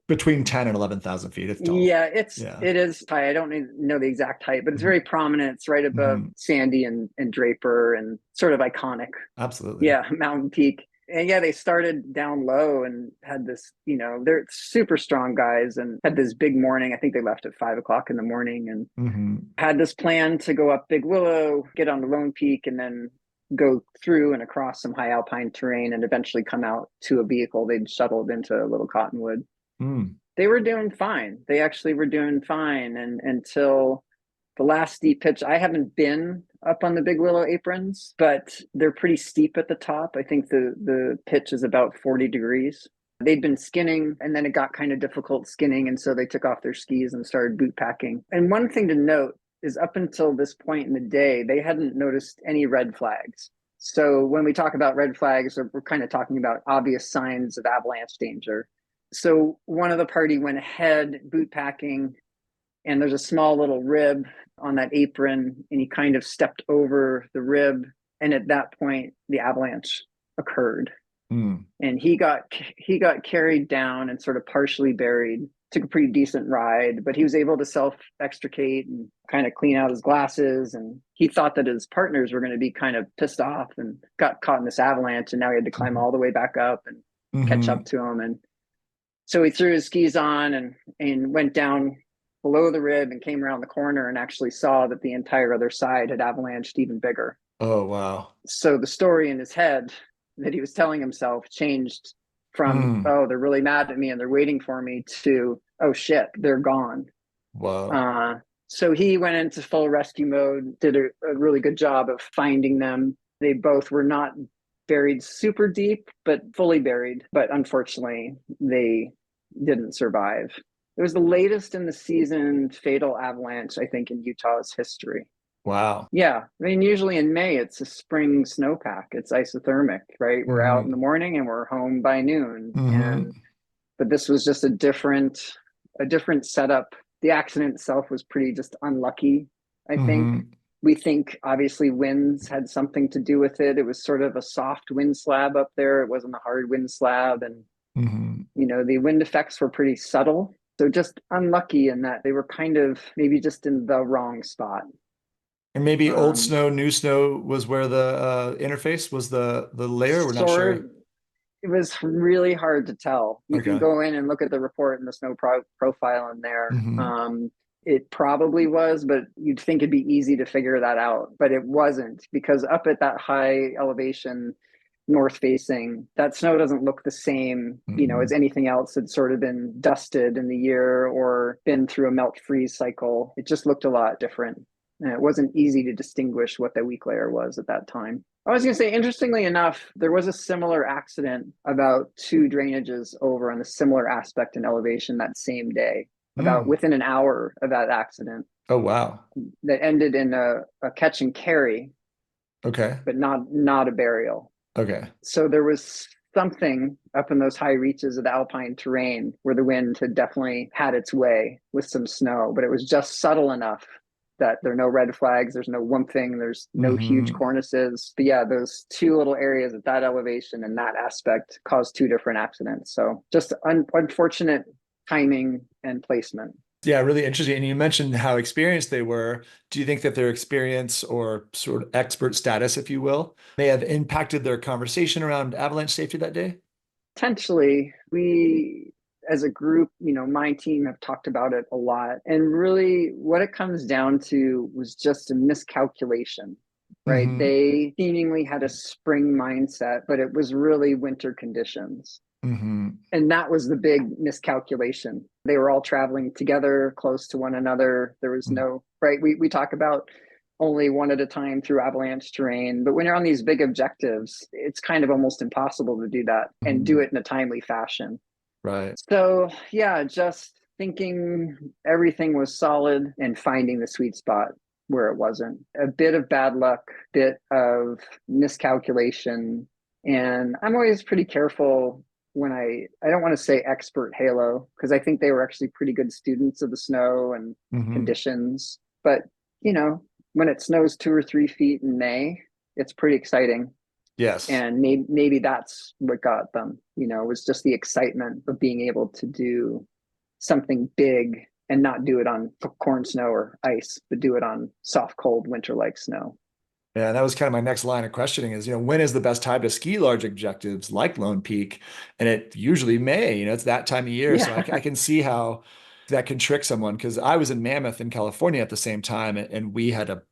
between 10 and 11,000 feet. It's tall. Yeah, it is high. I don't know the exact height, but it's very prominent. It's right above Sandy and Draper, and sort of iconic. Absolutely. Yeah, mountain peak. And yeah, they started down low and had this, they're super strong guys, and had this big morning. I think they left at 5 o'clock in the morning, and had this plan to go up Big Willow, get on the Lone Peak, and then go through and across some high alpine terrain and eventually come out to a vehicle they'd shuttled into Little Cottonwood. They were doing fine. They actually were doing fine. And until the last steep pitch, I haven't been up on the Big Willow aprons, but they're pretty steep at the top. I think the pitch is about 40 degrees. They'd been skinning, and then it got kind of difficult skinning. And so they took off their skis and started boot packing. And one thing to note is up until this point in the day, they hadn't noticed any red flags. So when we talk about red flags, we're kind of talking about obvious signs of avalanche danger. So one of the party went ahead boot packing, and there's a small little rib on that apron, and he kind of stepped over the rib. And at that point, the avalanche occurred. And he got carried down and sort of partially buried. Took a pretty decent ride, but he was able to self-extricate and kind of clean out his glasses. And he thought that his partners were going to be kind of pissed off and got caught in this avalanche. And now he had to climb all the way back up and catch up to him. And so he threw his skis on and went down below the rib and came around the corner and actually saw that the entire other side had avalanched even bigger. Oh, wow. So the story in his head that he was telling himself changed from, oh, they're really mad at me and they're waiting for me, to, oh shit, they're gone. Wow. So he went into full rescue mode, did a really good job of finding them. They both were not buried super deep, but fully buried. But unfortunately, they didn't survive. It was the latest in the season fatal avalanche, I think, in Utah's history. Wow. Yeah. I mean, usually in May, it's a spring snowpack. It's isothermic, right? We're out in the morning and we're home by noon. But this was just a different setup. The accident itself was pretty just unlucky, I think. We think obviously winds had something to do with it. It was sort of a soft wind slab up there. It wasn't a hard wind slab. And, the wind effects were pretty subtle. So just unlucky in that they were kind of maybe just in the wrong spot. And maybe old snow, new snow was where the interface was, the layer. We're not sure. It was really hard to tell. You can go in and look at the report and the snow profile in there. It probably was, but you'd think it'd be easy to figure that out. But it wasn't, because up at that high elevation, north facing, that snow doesn't look the same, as anything else that's sort of been dusted in the year or been through a melt freeze cycle. It just looked a lot different. And it wasn't easy to distinguish what the weak layer was at that time. I was going to say, interestingly enough, there was a similar accident about 2 drainages over on a similar aspect in elevation that same day, about within an hour of that accident. Oh, wow. That ended in a catch and carry. Okay. but not a burial. Okay. So there was something up in those high reaches of the alpine terrain where the wind had definitely had its way with some snow, but it was just subtle enough that there are no red flags, there's no whumping, there's no huge cornices. But yeah, those two little areas at that elevation and that aspect caused two different accidents. So just unfortunate timing and placement. Yeah, really interesting. And you mentioned how experienced they were. Do you think that their experience or sort of expert status, if you will, may have impacted their conversation around avalanche safety that day? Potentially. We, as a group, my team have talked about it a lot. And really what it comes down to was just a miscalculation, right? They seemingly had a spring mindset, but it was really winter conditions. And that was the big miscalculation. They were all traveling together, close to one another. There was no, right? We talk about only one at a time through avalanche terrain, but when you're on these big objectives, it's kind of almost impossible to do that and do it in a timely fashion. Right. So yeah, just thinking everything was solid and finding the sweet spot where it wasn't. A bit of bad luck, bit of miscalculation. And I'm always pretty careful when I don't want to say expert halo, because I think they were actually pretty good students of the snow and conditions. But, when it snows 2 or 3 feet in May, it's pretty exciting. Yes. And maybe that's what got them, was just the excitement of being able to do something big and not do it on corn snow or ice, but do it on soft, cold winter-like snow. Yeah, that was kind of my next line of questioning is, when is the best time to ski large objectives like Lone Peak? And it usually May, it's that time of year. Yeah. So I can see how that can trick someone, because I was in Mammoth in California at the same time, and we had to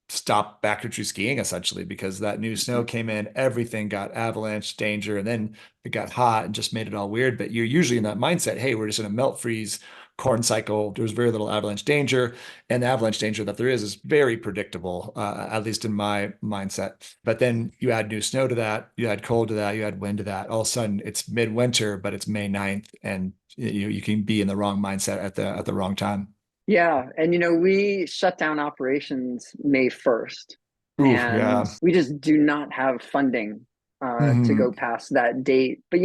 stop backcountry skiing essentially because that new snow came in, everything got avalanche danger, and then it got hot and just made it all weird. But you're usually in that mindset, hey, we're just in a melt freeze corn cycle. There's very little avalanche danger, and the avalanche danger that there is very predictable, at least in my mindset. But then you add new snow to that, you add cold to that, you add wind to that. All of a sudden it's midwinter, but it's May 9th, and you can be in the wrong mindset at the wrong time. Yeah. And, we shut down operations May 1st. And we just do not have funding to go past that date. But,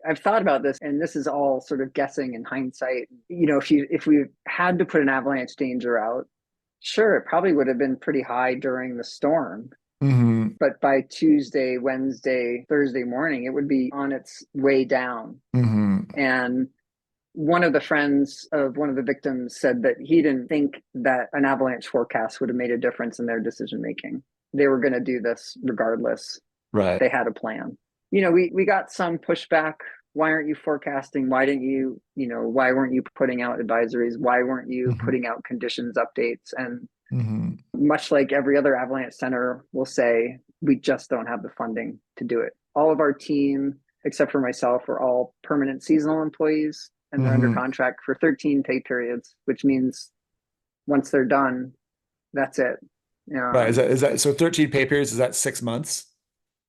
I've thought about this, and this is all sort of guessing in hindsight, if we had to put an avalanche danger out, sure, it probably would have been pretty high during the storm. But by Tuesday, Wednesday, Thursday morning, it would be on its way down. And one of the friends of one of the victims said that he didn't think that an avalanche forecast would have made a difference in their decision making. They were going to do this regardless. Right. They had a plan. We got some pushback. Why aren't you forecasting? Why didn't you, why weren't you putting out advisories? Why weren't you putting out conditions updates? And much like every other avalanche center will say, we just don't have the funding to do it. All of our team, except for myself, are all permanent seasonal employees. And they're under contract for 13 pay periods, which means once they're done, that's it. Right. Is that so 13 pay periods? Is that 6 months?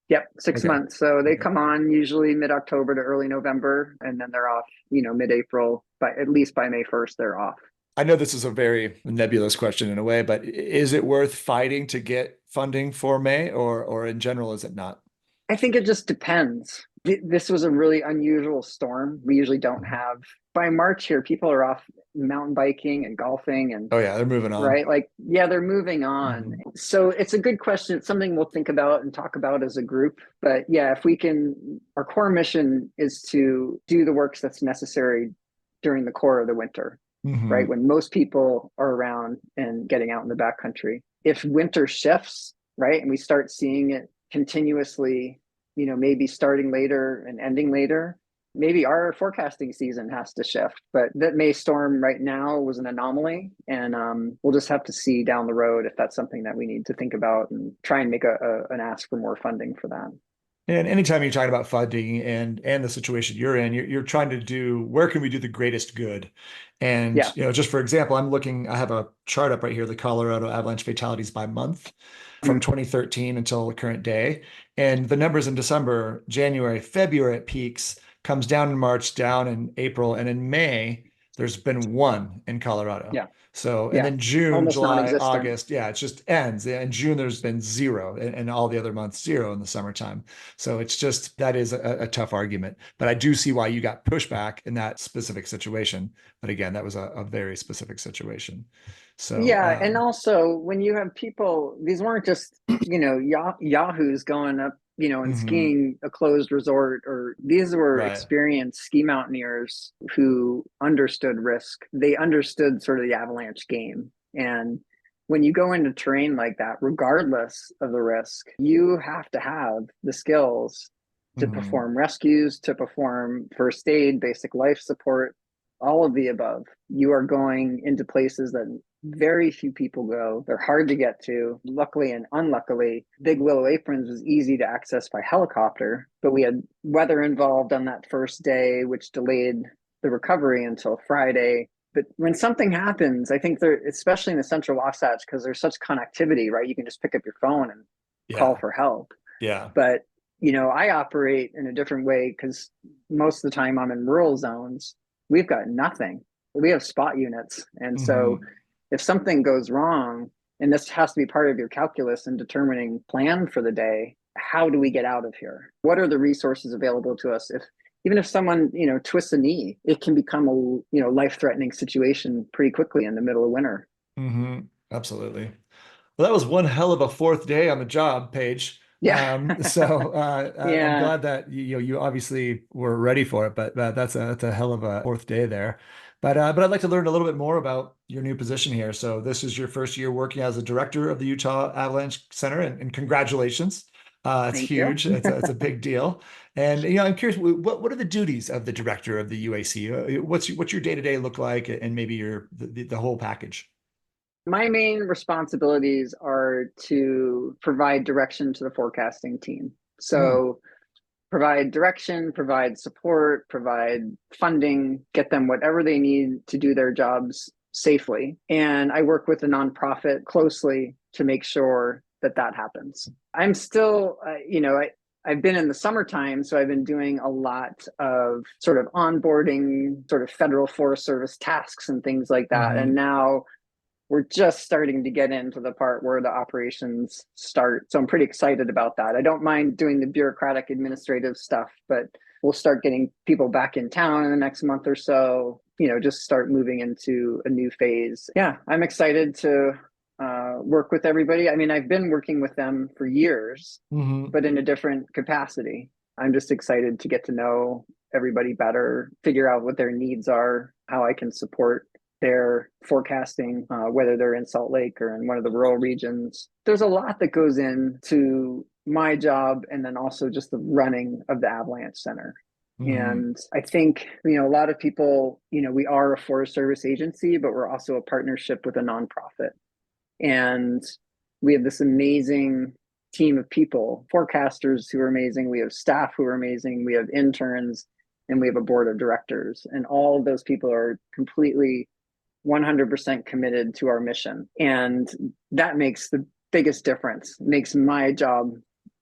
Yep. 6 months. So they come on usually mid-October to early November, and then they're off, mid-April, but at least by May 1st, they're off. I know this is a very nebulous question in a way, but is it worth fighting to get funding for May, or in general, is it not? I think it just depends. This was a really unusual storm. We usually don't have, by March here, people are off mountain biking and golfing and oh yeah, they're moving on, right? They're moving on. So it's a good question. It's something we'll think about and talk about as a group. But yeah, if we can, our core mission is to do the works that's necessary during the core of the winter, right? When most people are around and getting out in the backcountry. If winter shifts, right, and we start seeing it continuously, maybe starting later and ending later, maybe our forecasting season has to shift. But that May storm right now was an anomaly, and we'll just have to see down the road if that's something that we need to think about and try and make an ask for more funding for that. And anytime you're talking about funding and the situation you're in, you're trying to do, where can we do the greatest good? And, just for example, I have a chart up right here, the Colorado avalanche fatalities by month from 2013 until the current day. And the numbers in December, January, February at peaks, comes down in March, down in April, and in May, There's been one in Colorado. Yeah. So, and Yeah. then June, Almost July, non-existent. August, yeah, it just ends. In June, there's been zero, and all the other months, zero in the summertime. So it's just, that is a tough argument. But I do see why you got pushback in that specific situation. But again, that was a very specific situation. So, Yeah, and also when you have people, these weren't just, yahoos going up, and mhm, skiing a closed resort, or these were right. experienced ski mountaineers who understood risk. They understood sort of the avalanche game. And when you go into terrain like that, regardless of the risk, you have to have the skills to Mhm, perform rescues, to perform first aid, basic life support, all of the above. You are going into places that very few people go. They're hard to get to. Luckily and unluckily, Big Willow Aprons was easy to access by helicopter, but we had weather involved on that first day, which delayed the recovery until Friday. But when something happens, I think there, especially in the Central Wasatch, because there's such connectivity, right? You can just pick up your phone and call yeah. for help. Yeah. But I operate in a different way because most of the time I'm in rural zones. We've got nothing. We have spot units. And so Mhm, if something goes wrong, and this has to be part of your calculus in determining plan for the day, how do we get out of here? What are the resources available to us? If even if someone, twists a knee, it can become a, life-threatening situation pretty quickly in the middle of winter. absolutely. Well, that was one hell of a fourth day on the job, Paige. Yeah. I'm Yeah. glad that you obviously were ready for it, but that's a hell of a fourth day there. But I'd like to learn a little bit more about your new position here. So this is your first year working as a director of the Utah Avalanche Center, and congratulations. It's Thank you. huge. It's a big deal. And I'm curious, what are the duties of the director of the UAC? What's your day-to-day look like, and maybe the whole package? My main responsibilities are to provide direction to the forecasting team. Mm, So, provide direction, provide support, provide funding, get them whatever they need to do their jobs safely. And I work with the nonprofit closely to make sure that that happens. I'm still, I've been in the summertime, so I've been doing a lot of sort of onboarding, sort of federal Forest Service tasks and things like that. And hmm. now we're just starting to get into the part where the operations start. So I'm pretty excited about that. I don't mind doing the bureaucratic administrative stuff, but we'll start getting people back in town in the next month or so, just start moving into a new phase. Yeah, I'm excited to work with everybody. I mean, I've been working with them for years, Hmm. but in a different capacity. I'm just excited to get to know everybody better, figure out what their needs are, how I can support their forecasting, whether they're in Salt Lake or in one of the rural regions. There's a lot that goes into my job, and then also just the running of the Avalanche Center. Hmm. And I think, a lot of people, we are a Forest Service agency, but we're also a partnership with a nonprofit. And we have this amazing team of people, forecasters who are amazing. We have staff who are amazing. We have interns, and we have a board of directors. And all of those people are completely 100% committed to our mission. And that makes the biggest difference, makes my job,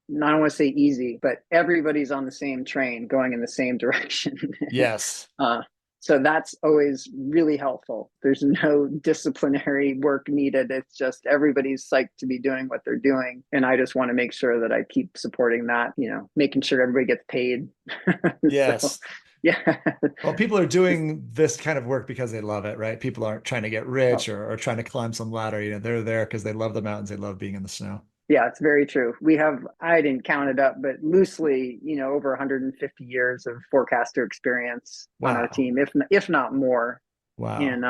not, I don't want to say easy, but everybody's on the same train going in the same direction. Yes. uh, so that's always really helpful. There's no disciplinary work needed. It's just everybody's psyched to be doing what they're doing. And I just want to make sure that I keep supporting that, making sure everybody gets paid. So, Yes. yeah. Well, people are doing this kind of work because they love it, right? People aren't trying to get rich, Oh, or trying to climb some ladder. They're there because they love the mountains. They love being in the snow. yeah, it's very true. We have, I didn't count it up, but loosely, over 150 years of forecaster experience on our Wow. team, if not more. Wow. And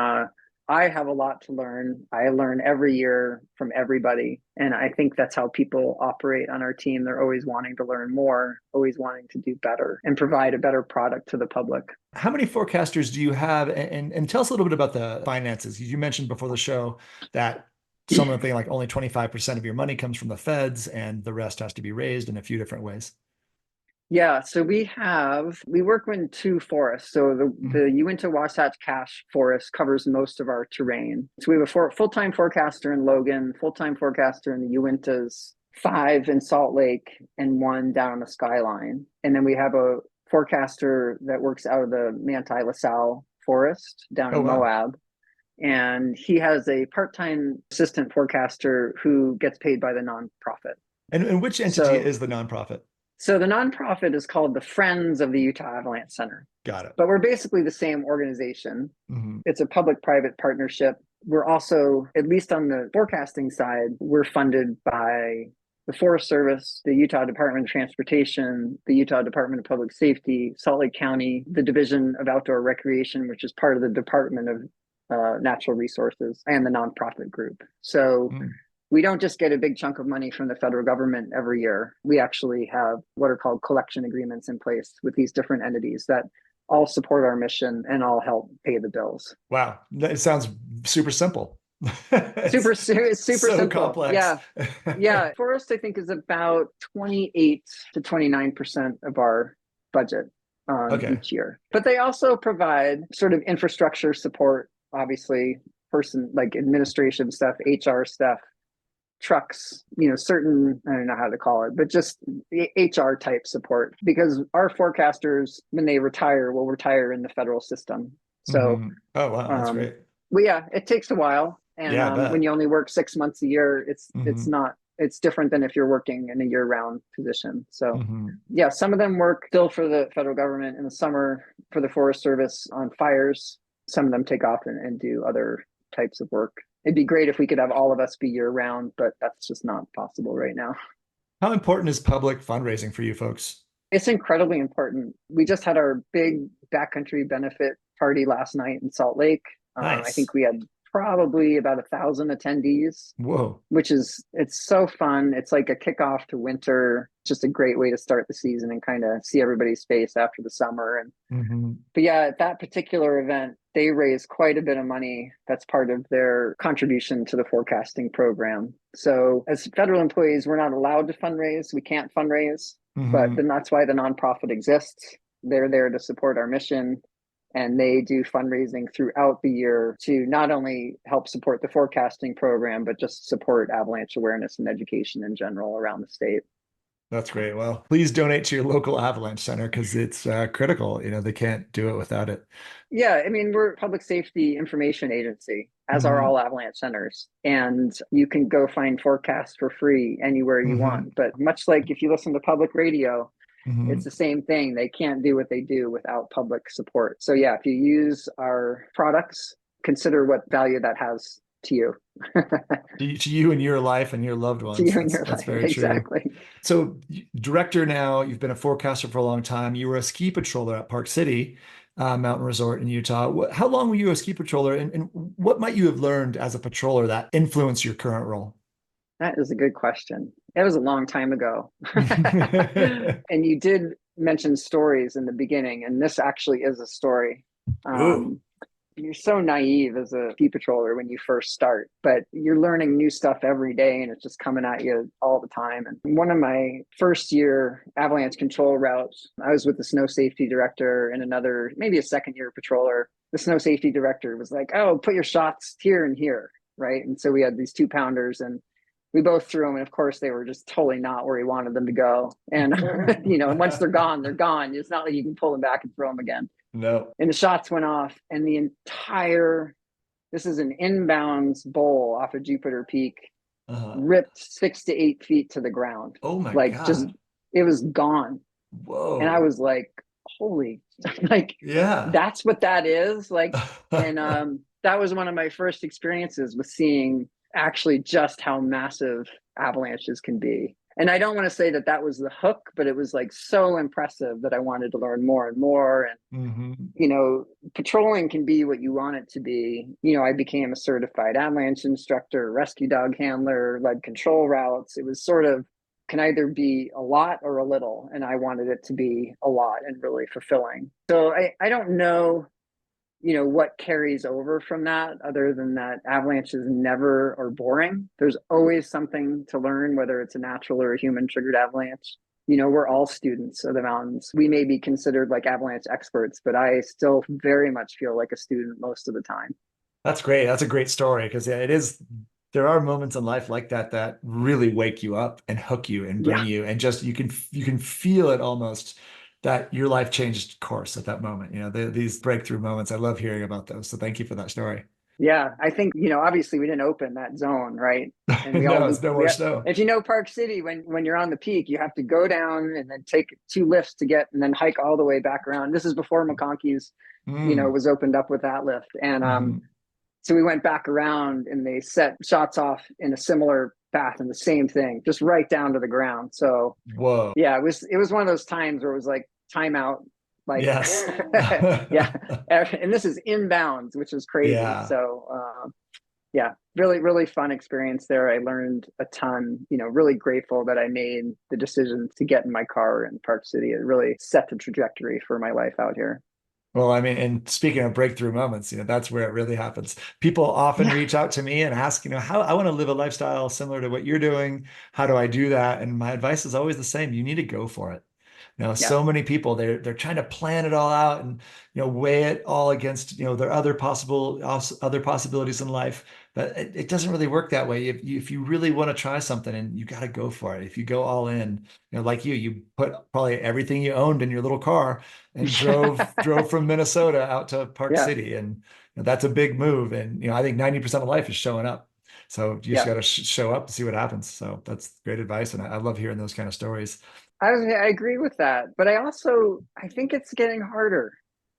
I have a lot to learn. I learn every year from everybody. And I think that's how people operate on our team. They're always wanting to learn more, always wanting to do better and provide a better product to the public. How many forecasters do you have? And tell us a little bit about the finances. You mentioned before the show that something like only 25% of your money comes from the feds, and the rest has to be raised in a few different ways. Yeah, so we work in two forests. So the Mhm. Uinta Wasatch Cache Forest covers most of our terrain. So we have a full-time forecaster in Logan, full-time forecaster in the Uintas, 5 in Salt Lake, and 1 down on the Skyline. And then we have a forecaster that works out of the Manti LaSalle forest down in Moab. And he has a part-time assistant forecaster who gets paid by the nonprofit. And which entity is the nonprofit? So the nonprofit is called the Friends of the Utah Avalanche Center. Got it. But we're basically the same organization. Mm-hmm. It's a public-private partnership. We're also, at least on the forecasting side, we're funded by the Forest Service, the Utah Department of Transportation, the Utah Department of Public Safety, Salt Lake County, the Division of Outdoor Recreation, which is part of the Department of Natural Resources, and the nonprofit group. So we don't just get a big chunk of money from the federal government every year. We actually have what are called collection agreements in place with these different entities that all support our mission and all help pay the bills. Wow. It sounds super simple. Super simple. Complex. Yeah. Yeah. Forest, I think, is about 28 to 29% of our budget each year. But they also provide sort of infrastructure support, obviously, like administration stuff, HR stuff, trucks, certain, I don't know how to call it, but just the HR type support, because our forecasters, when they retire, will retire in the federal system. So, oh, wow, that's great. Well, yeah, it takes a while. And when you only work 6 months a year, it's different than if you're working in a year-round position. So yeah, some of them work still for the federal government in the summer for the Forest Service on fires. Some of them take off and do other types of work. It'd be great if we could have all of us be year-round, but that's just not possible right now. How important is public fundraising for you folks? It's incredibly important. We just had our big backcountry benefit party last night in Salt Lake. Nice. I think we had probably about 1,000 attendees. Whoa. It's so fun. It's like a kickoff to winter, just a great way to start the season and kind of see everybody's face after the summer. And but yeah, at that particular event, they raised quite a bit of money. That's part of their contribution to the forecasting program. So as federal employees, we're not allowed to fundraise. We can't fundraise, but then that's why the nonprofit exists. They're there to support our mission. And they do fundraising throughout the year to not only help support the forecasting program, but just support avalanche awareness and education in general around the state. That's great. Well, please donate to your local Avalanche Center because it's critical. They can't do it without it. Yeah, I mean, we're a public safety information agency, as are all avalanche centers. And you can go find forecasts for free anywhere you want. But much like if you listen to public radio, it's the same thing. They can't do what they do without public support. So yeah, if you use our products, consider what value that has to you. To you and your life and your loved ones. To you and your that's life. Very exactly. True. So director now, you've been a forecaster for a long time. You were a ski patroller at Park City Mountain Resort in Utah. How long were you a ski patroller, and what might you have learned as a patroller that influenced your current role? That is a good question. It was a long time ago. And you did mention stories in the beginning, and this actually is a story. You're so naive as a ski patroller when you first start, but you're learning new stuff every day and it's just coming at you all the time. And one of my first year avalanche control routes, I was with the snow safety director and another, maybe a second year patroller. The snow safety director was like, "Oh, put your shots here and here." Right. And so we had these 2-pounders and we both threw them. And of course they were just totally not where he wanted them to go. And, once they're gone, they're gone. It's not like you can pull them back and throw them again. No. And the shots went off and this is an inbounds bowl off of Jupiter Peak, ripped 6 to 8 feet to the ground. Oh my God. It was gone. Whoa. And I was like, holy, yeah, that's what that is. And that was one of my first experiences with seeing actually just how massive avalanches can be. And I don't want to say that was the hook, but it was so impressive that I wanted to learn more and more. And, patrolling can be what you want it to be. I became a certified avalanche instructor, rescue dog handler, led control routes. It was sort of, can either be a lot or a little. And I wanted it to be a lot and really fulfilling. So I don't know, what carries over from that other than that avalanches never are boring. There's always something to learn, whether it's a natural or a human triggered avalanche. We're all students of the mountains. We may be considered avalanche experts, but I still very much feel like a student most of the time. That's great. That's a great story because it is. There are moments in life like that really wake you up and hook you and bring you, and just you can feel it almost. that your life changed course at that moment. These breakthrough moments. I love hearing about those. So thank you for that story. Yeah, I think, obviously we didn't open that zone, right? And No, it's no more snow. if Park City, when you're on the peak, you have to go down and then take 2 lifts and then hike all the way back around. This is before McConkey's, was opened up with that lift. And so we went back around and they set shots off in a similar path and the same thing, just right down to the ground. So, whoa. Yeah, it was one of those times where it was like timeout. Like, yes. Yeah. And this is inbounds, which is crazy. Yeah. So, really, really fun experience there. I learned a ton, really grateful that I made the decision to get in my car in Park City. It really set the trajectory for my life out here. Well, I mean, and speaking of breakthrough moments, that's where it really happens. People often reach out to me and ask, how I want to live a lifestyle similar to what you're doing. How do I do that? And my advice is always the same. You need to go for it. So many people, they're trying to plan it all out and, weigh it all against, their other possibilities in life. But it doesn't really work that way. If you really want to try something, and you got to go for it. If you go all in, like you put probably everything you owned in your little car and drove from Minnesota out to Park City. And that's a big move. And, I think 90% of life is showing up. So you just got to show up and see what happens. So that's great advice. And I love hearing those kind of stories. I agree with that, but I think it's getting harder,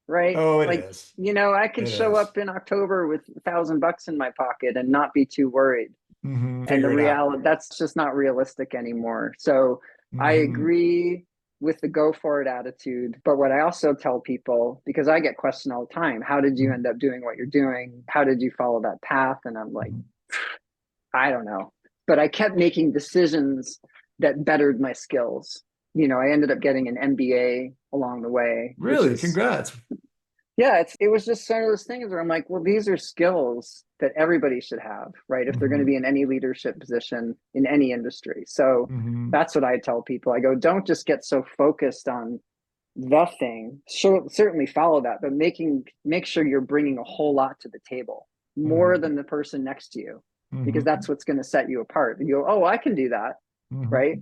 right? Oh, it is. I could show up in October with $1,000 in my pocket and not be too worried. And the reality, that's just not realistic anymore. So I agree with the go for it attitude. But what I also tell people, because I get questioned all the time, how did you end up doing what you're doing? How did you follow that path? And I'm like, I don't know. But I kept making decisions that bettered my skills. I ended up getting an MBA along the way. Really? Congrats. Yeah, it was just one of those things where I'm like, well, these are skills that everybody should have, right? If they're going to be in any leadership position in any industry. So that's what I tell people. I go, don't just get so focused on the thing. Certainly follow that, but make sure you're bringing a whole lot to the table, more than the person next to you, because that's what's going to set you apart. And you go, oh, I can do that, right?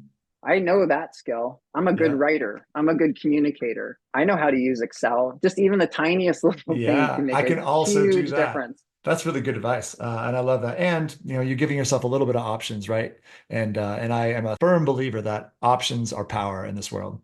I know that skill. I'm a good writer. I'm a good communicator. I know how to use Excel. Just even the tiniest little thing can make a huge difference. That's really good advice. And I love that. And, you're giving yourself a little bit of options, right? And I am a firm believer that options are power in this world.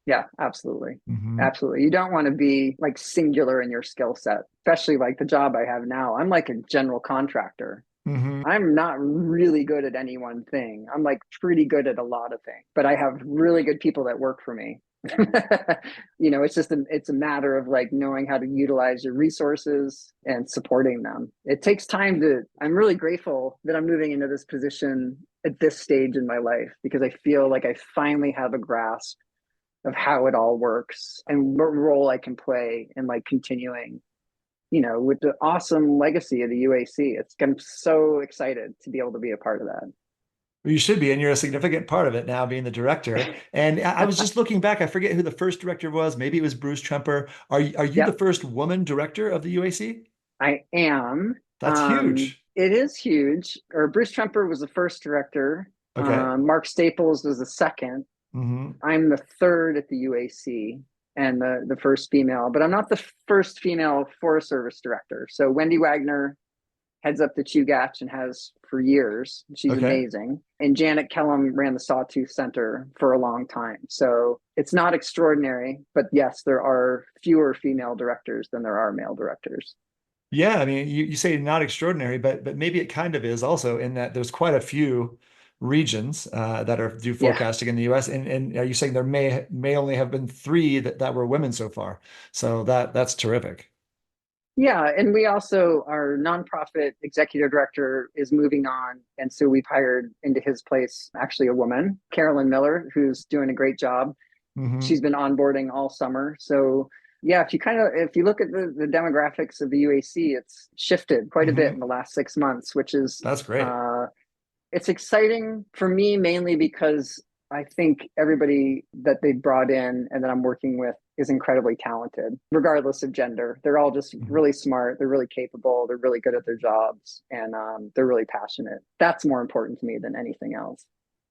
Yeah, absolutely. Absolutely. You don't want to be like singular in your skill set, especially like the job I have now. I'm like a general contractor. I'm not really good at any one thing. I'm like pretty good at a lot of things, but I have really good people that work for me. It's a matter of like knowing how to utilize your resources and supporting them. It takes time I'm really grateful that I'm moving into this position at this stage in my life, because I feel like I finally have a grasp of how it all works and what role I can play in like continuing with the awesome legacy of the UAC. I'm so excited to be able to be a part of that. Well, you should be, and you're a significant part of it now, being the director. And I was just looking back, I forget who the first director was. Maybe it was Bruce Tremper. Are you the first woman director of the UAC? I am. That's huge. It is huge. Or Bruce Tremper was the first director. Okay. Mark Staples was the second. I'm the third at the UAC. And the first female, but I'm not the first female Forest Service director. So Wendy Wagner heads up the Chugach and has for years. She's amazing. And Janet Kellum ran the Sawtooth Center for a long time. So it's not extraordinary, but yes, there are fewer female directors than there are male directors. Yeah, I mean, you say not extraordinary, but maybe it kind of is also, in that there's quite a few regions that do forecasting in the U.S. And are you saying there may only have been 3 that were women so far? So that's terrific. Yeah, and we also, our nonprofit executive director is moving on, and so we've hired into his place actually a woman, Carolyn Miller, who's doing a great job. She's been onboarding all summer. So yeah, if you look at the demographics of the UAC, it's shifted quite a bit in the last 6 months, that's great. It's exciting for me, mainly because I think everybody that they brought in and that I'm working with is incredibly talented, regardless of gender. They're all just really smart. They're really capable. They're really good at their jobs, and they're really passionate. That's more important to me than anything else.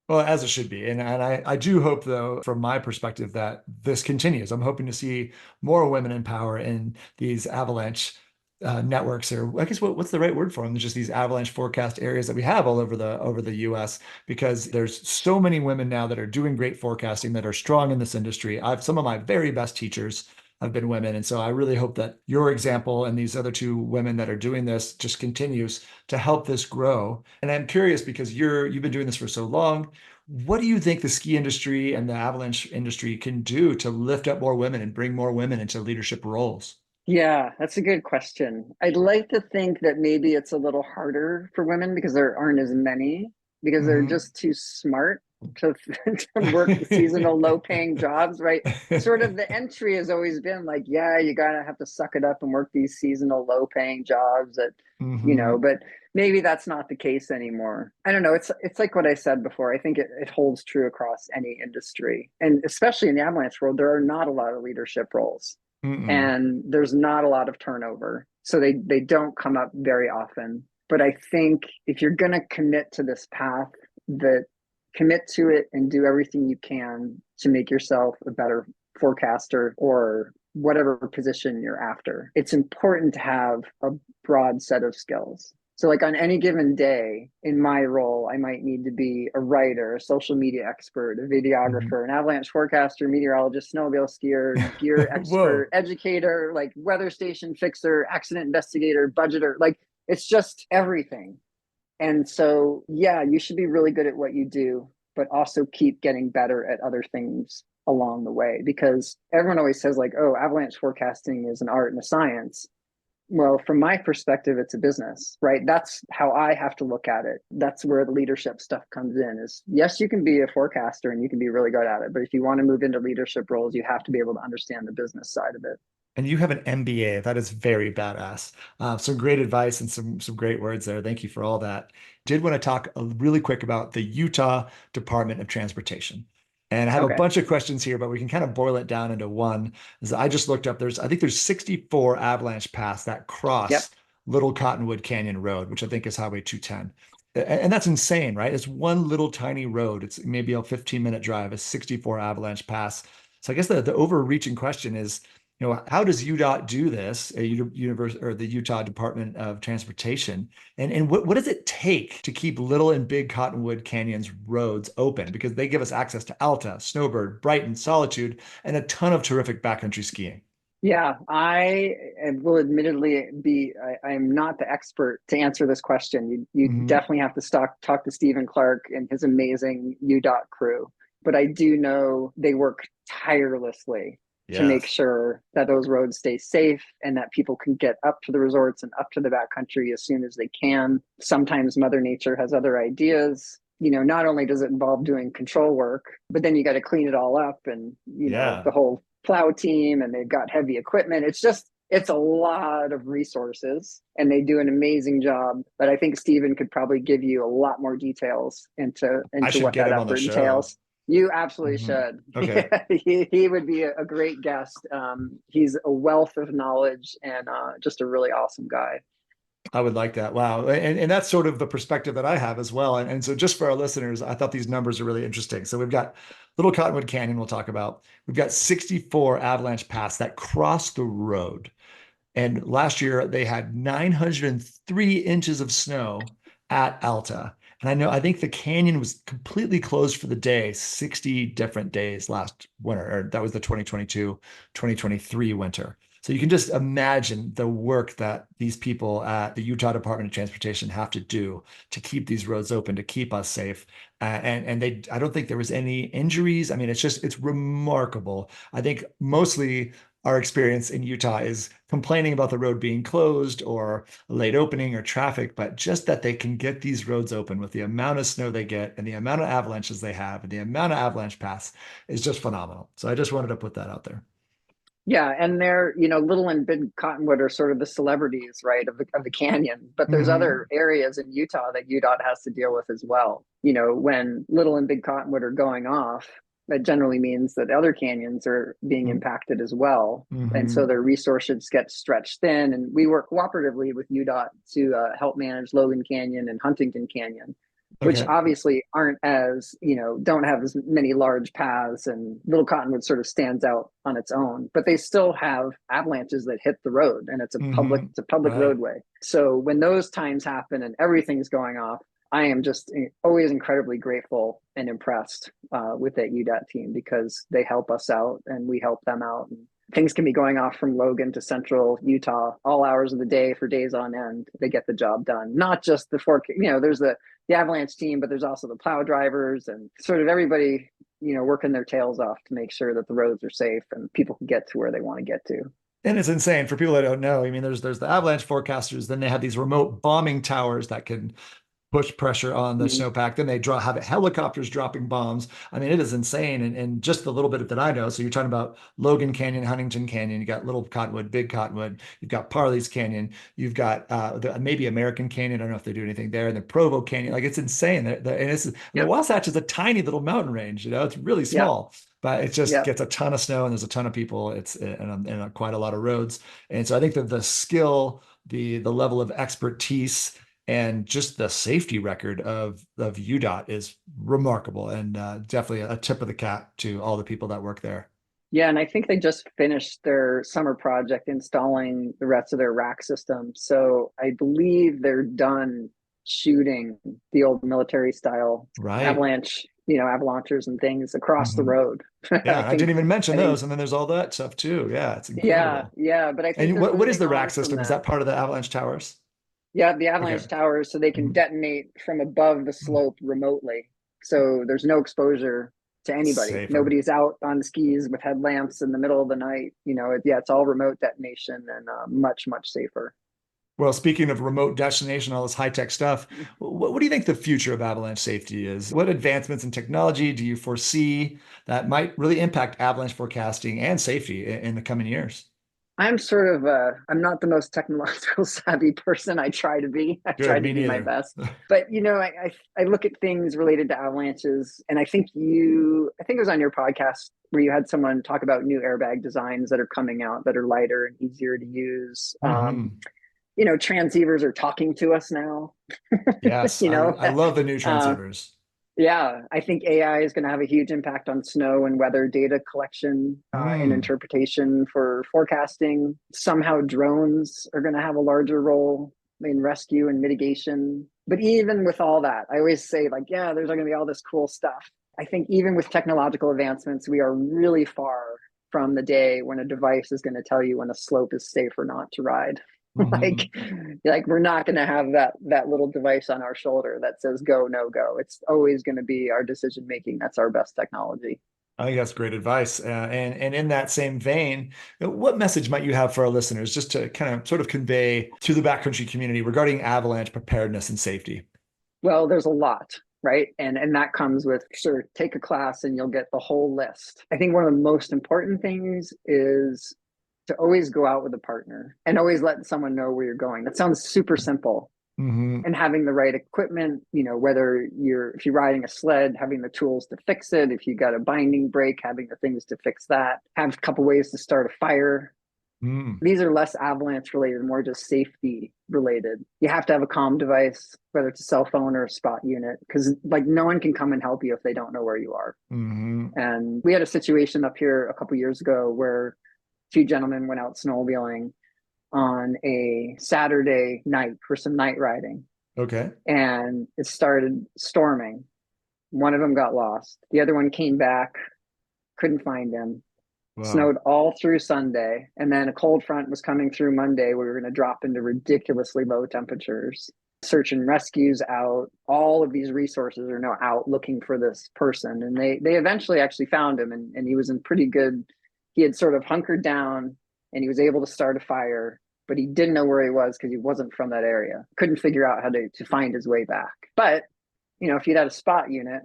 Well, as it should be. And I do hope, though, from my perspective, that this continues. I'm hoping to see more women in power in these avalanche networks, or I guess what's the right word for them? Just these avalanche forecast areas that we have all over the US, because there's so many women now that are doing great forecasting, that are strong in this industry. I've some of my very best teachers have been women. And so I really hope that your example and these other two women that are doing this just continues to help this grow. And I'm curious, because you've been doing this for so long. What do you think the ski industry and the avalanche industry can do to lift up more women and bring more women into leadership roles? Yeah, that's a good question. I'd like to think that maybe it's a little harder for women because there aren't as many, because they're Hmm. just too smart to, to work seasonal low-paying jobs, right? Sort of the entry has always been like, yeah, you gotta have to suck it up and work these seasonal low-paying jobs that, Hmm. but maybe that's not the case anymore. I don't know. It's like what I said before. I think it holds true across any industry. And especially in the avalanche world, there are not a lot of leadership roles Mm-mm. and there's not a lot of turnover. So they don't come up very often. But I think if you're going to commit to this path, that commit to it and do everything you can to make yourself a better forecaster or whatever position you're after. It's important to have a broad set of skills. So, like on any given day in my role, I might need to be a writer, a social media expert, a Mhm. videographer, an avalanche forecaster, meteorologist, snowmobile skier, gear expert, Whoa. educator, like weather station fixer, accident investigator, budgeter. Like it's just everything. And so, yeah, you should be really good at what you do, but also keep getting better at other things along the way, because everyone always says, like, oh, avalanche forecasting is an art and a science. Well, from my perspective, it's a business, right? That's how I have to look at it. That's where the leadership stuff comes in is, yes, you can be a forecaster and you can be really good at it. But if you want to move into leadership roles, you have to be able to understand the business side of it. And you have an MBA. That is very badass. Some great advice and some great words there. Thank you for all that. Did want to talk really quick about the Utah Department of Transportation. And I have a Okay. bunch of questions here, but we can kind of boil it down into one. Is I just looked up, I think there's 64 avalanche paths that Yep. cross Little Cottonwood Canyon Road, which I think is Highway 210. And that's insane, right? It's one little tiny road. It's maybe a 15-minute drive, it's 64 avalanche paths. So I guess the overreaching question is, how does UDOT do this, or the Utah Department of Transportation? And what does it take to keep Little and Big Cottonwood Canyons roads open? Because they give us access to Alta, Snowbird, Brighton, Solitude, and a ton of terrific backcountry skiing. Yeah, I will admittedly be, I am not the expert to answer this question. You Hmm. definitely have to talk to Stephen Clark and his amazing UDOT crew. But I do know they work tirelessly to make Yes. sure that those roads stay safe and that people can get up to the resorts and up to the backcountry as soon as they can. Sometimes Mother Nature has other ideas. Not only does it involve doing control work, but then you got to clean it all up and, the Yeah. whole plow team, and they've got heavy equipment. It's a lot of resources and they do an amazing job. But I think Stephen could probably give you a lot more details into I should what get that him on the effort show. entails. You absolutely Hmm. should. Okay. He would be a great guest. He's a wealth of knowledge and just a really awesome guy. I would like that. Wow. And that's sort of the perspective that I have as well. And so just for our listeners, I thought these numbers are really interesting. So we've got Little Cottonwood Canyon, we'll talk about. We've got 64 avalanche paths that cross the road. And last year they had 903 inches of snow at Alta. And I think the canyon was completely closed for the day, 60 different days last winter, or that was the 2022, 2023 winter. So you can just imagine the work that these people at the Utah Department of Transportation have to do to keep these roads open, to keep us safe. I don't think there was any injuries. I mean, it's remarkable. I think mostly our experience in Utah is complaining about the road being closed or late opening or traffic, but just that they can get these roads open with the amount of snow they get and the amount of avalanches they have and the amount of avalanche paths is just phenomenal. So I just wanted to put that out there. Yeah, and they're, Little and Big Cottonwood are sort of the celebrities, right, of the canyon. But there's Hmm. other areas in Utah that UDOT has to deal with as well. When Little and Big Cottonwood are going off, that generally means that other canyons are being impacted as well. And so Hmm. their resources get stretched thin. And we work cooperatively with UDOT to help manage Logan Canyon and Huntington Canyon. which obviously aren't as, don't have as many large paths, and Little Cottonwood sort of stands out on its own, but they still have avalanches that hit the road, and it's a public roadway. So when those times happen and everything's going off, I am just always incredibly grateful and impressed with that UDAT team, because they help us out and we help them out. And things can be going off from Logan to Central Utah all hours of the day for days on end. They get the job done. Not just there's the Avalanche team, but there's also the plow drivers and sort of everybody, working their tails off to make sure that the roads are safe and people can get to where they want to get to. And it's insane for people that don't know. I mean, there's the avalanche forecasters, then they have these remote bombing towers that can push pressure on the snowpack. Then they have helicopters dropping bombs. I mean, it is insane. And just the little bit that I know. So you're talking about Logan Canyon, Huntington Canyon. You got Little Cottonwood, Big Cottonwood. You've got Parley's Canyon. You've got maybe American Canyon. I don't know if they do anything there. And the Provo Canyon. Like, it's insane. And the Wasatch is a tiny little mountain range. It's really small. But it just gets a ton of snow, and there's a ton of people. It's and quite a lot of roads. And so I think that the skill, the level of expertise, and just the safety record of UDOT is remarkable, and definitely a tip of the cap to all the people that work there. Yeah, and I think they just finished their summer project installing the rest of their rack system. So I believe they're done shooting the old military style avalanche, avalanchers and things across the road. Yeah, I didn't even mention those. And then there's all that stuff too. Yeah, it's incredible. Yeah. But I think what is the rack system? Is that part of the avalanche towers? Yeah, the avalanche towers, so they can detonate from above the slope remotely. So there's no exposure to anybody. Safer. Nobody's out on skis with headlamps in the middle of the night. It's all remote detonation, and much, much safer. Well, speaking of remote detonation, all this high-tech stuff, what do you think the future of avalanche safety is? What advancements in technology do you foresee that might really impact avalanche forecasting and safety in the coming years? I'm sort of I'm not the most technological savvy person. I try to be. I try to do my best. But I look at things related to avalanches, and I think it was on your podcast where you had someone talk about new airbag designs that are coming out that are lighter and easier to use. Transceivers are talking to us now. Yes, I love the new transceivers. Yeah, I think AI is going to have a huge impact on snow and weather data collection and interpretation for forecasting. Somehow drones are going to have a larger role in rescue and mitigation. But even with all that, I always say, there's going to be all this cool stuff. I think even with technological advancements, we are really far from the day when a device is going to tell you when a slope is safe or not to ride. We're not going to have that little device on our shoulder that says go, no go. It's always going to be our decision making. That's our best technology. I think that's great advice. And in that same vein, what message might you have for our listeners, just to kind of sort of convey to the backcountry community regarding avalanche preparedness and safety? Well, there's a lot, right? And that comes with, sure, take a class and you'll get the whole list. I think one of the most important things is to always go out with a partner and always let someone know where you're going. That sounds super simple. And having the right equipment, whether if you're riding a sled, having the tools to fix it. If you got a binding brake, having the things to fix that. Have a couple ways to start a fire. These are less avalanche related, more just safety related. You have to have a comm device, whether it's a cell phone or a spot unit, because no one can come and help you if they don't know where you are. And we had a situation up here a couple years ago where two gentlemen went out snowmobiling on a Saturday night for some night riding. Okay. And it started storming. One of them got lost. The other one came back, couldn't find him. Wow. Snowed all through Sunday. And then a cold front was coming through Monday. We were going to drop into ridiculously low temperatures. Search and rescues out. All of these resources are now out looking for this person. And they eventually actually found him, and he was in pretty good. He had sort of hunkered down and he was able to start a fire, but he didn't know where he was because he wasn't from that area. Couldn't figure out how to find his way back. But, if you'd had a spot unit,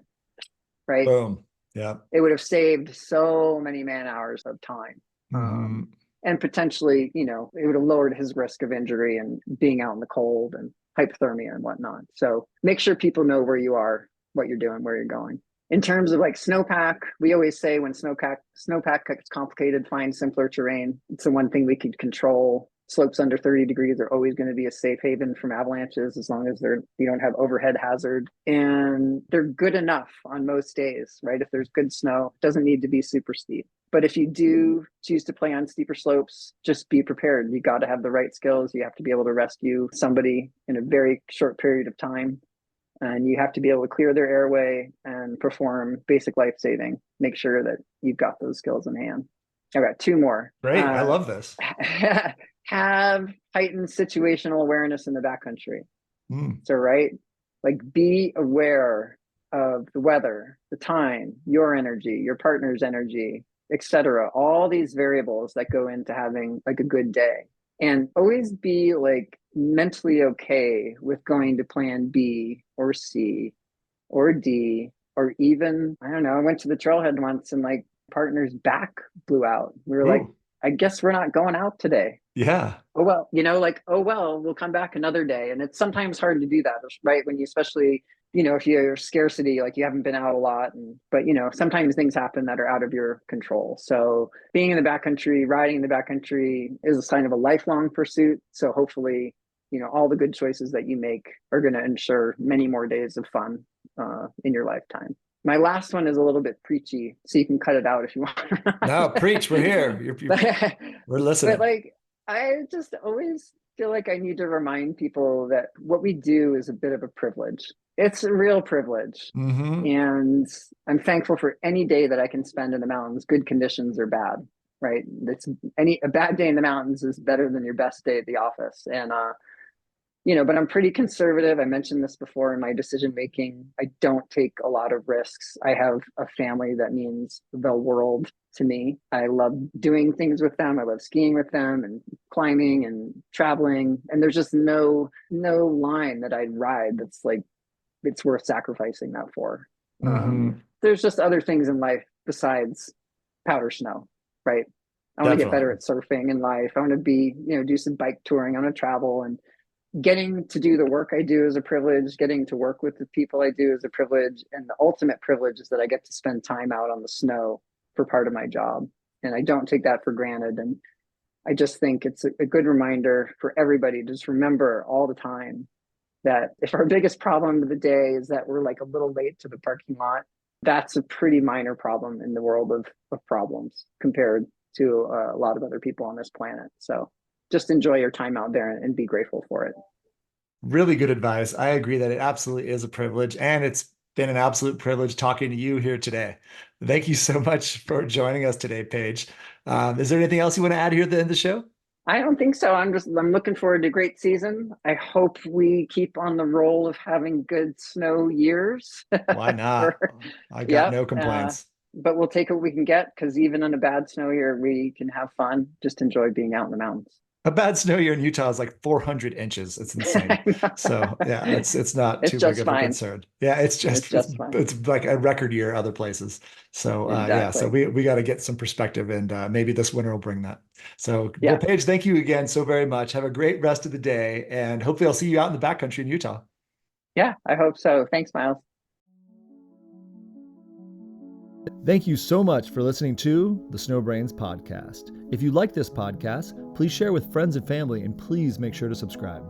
right? Boom. Yeah. It would have saved so many man hours of time. And potentially, it would have lowered his risk of injury and being out in the cold and hypothermia and whatnot. So make sure people know where you are, what you're doing, where you're going. In terms of snowpack, we always say when snowpack gets complicated, find simpler terrain. It's the one thing we could control. slopes under 30 degrees are always going to be a safe haven from avalanches as long as you don't have overhead hazard. And they're good enough on most days, right? If there's good snow, it doesn't need to be super steep. But if you do choose to play on steeper slopes, just be prepared. You got to have the right skills. You have to be able to rescue somebody in a very short period of time. And you have to be able to clear their airway and perform basic life saving. Make sure that you've got those skills in hand. I got two more. Great. I love this. Have heightened situational awareness in the backcountry. So, right, like be aware of the weather, the time, your energy, your partner's energy, etc. All these variables that go into having like a good day. And always be like mentally okay with going to plan B or C or D, or even, I don't know, I went to the trailhead once and like partner's back blew out. We were like, I guess we're not going out today. Yeah. Oh, well, like, oh, well, we'll come back another day. And it's sometimes hard to do that, right? When you, especially, if you're scarcity, like you haven't been out a lot, but sometimes things happen that are out of your control. So being in the backcountry, riding in the backcountry is a sign of a lifelong pursuit. So hopefully, all the good choices that you make are going to ensure many more days of fun in your lifetime. My last one is a little bit preachy, so you can cut it out if you want. No, preach. We're here. We're listening. But like, I just always feel like I need to remind people that what we do is a bit of a privilege. It's a real privilege. And I'm thankful for any day that I can spend in the mountains, good conditions or bad, right? A bad day in the mountains is better than your best day at the office. And, but I'm pretty conservative. I mentioned this before in my decision making. I don't take a lot of risks. I have a family that means the world to me. I love doing things with them. I love skiing with them and climbing and traveling. And there's just no line that I'd ride that's like, it's worth sacrificing that for. There's just other things in life besides powder snow, right? I want to get better at surfing in life. I want to be, do some bike touring. I want to travel, and getting to do the work I do is a privilege. Getting to work with the people I do is a privilege. And the ultimate privilege is that I get to spend time out on the snow for part of my job. And I don't take that for granted. And I just think it's a good reminder for everybody to just remember all the time that if our biggest problem of the day is that we're like a little late to the parking lot, that's a pretty minor problem in the world of problems compared to a lot of other people on this planet. So just enjoy your time out there and be grateful for it. Really good advice. I agree that it absolutely is a privilege, and it's been an absolute privilege talking to you here today. Thank you so much for joining us today, Paige. Is there anything else you want to add here at the end of the show? I don't think so. I'm looking forward to a great season. I hope we keep on the roll of having good snow years. Why not? I got no complaints. But we'll take what we can get, because even on a bad snow year, we can have fun. Just enjoy being out in the mountains. A bad snow year in Utah is like 400 inches. It's insane. So yeah, it's not too big of a concern. Yeah, it's like a record year other places. So yeah, so we got to get some perspective, and maybe this winter will bring that. So well, Paige, thank you again so very much. Have a great rest of the day, and hopefully I'll see you out in the backcountry in Utah. Yeah, I hope so. Thanks, Miles. Thank you so much for listening to the SnowBrains podcast. If you like this podcast, please share with friends and family, and please make sure to subscribe.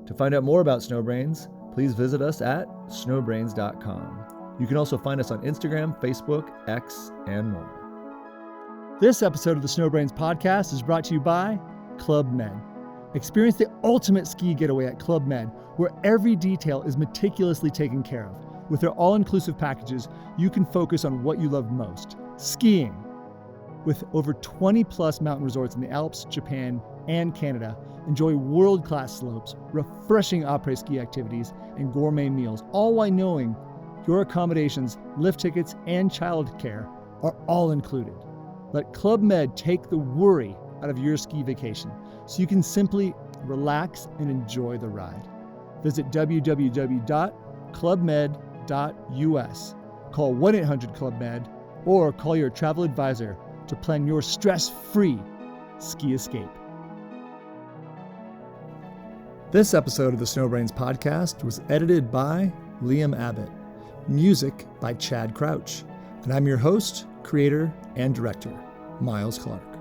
To find out more about SnowBrains, please visit us at snowbrains.com. You can also find us on Instagram, Facebook, X, and more. This episode of the SnowBrains podcast is brought to you by Club Med. Experience the ultimate ski getaway at Club Med, where every detail is meticulously taken care of. With their all-inclusive packages, you can focus on what you love most, skiing. With over 20-plus mountain resorts in the Alps, Japan, and Canada, enjoy world-class slopes, refreshing après-ski activities, and gourmet meals, all while knowing your accommodations, lift tickets, and childcare are all included. Let Club Med take the worry out of your ski vacation, so you can simply relax and enjoy the ride. Visit www.clubmed.us. Call 1-800-CLUB-MED or call your travel advisor to plan your stress-free ski escape. This episode of the SnowBrains podcast was edited by Liam Abbott. Music by Chad Crouch. And I'm your host, creator, and director, Miles Clark.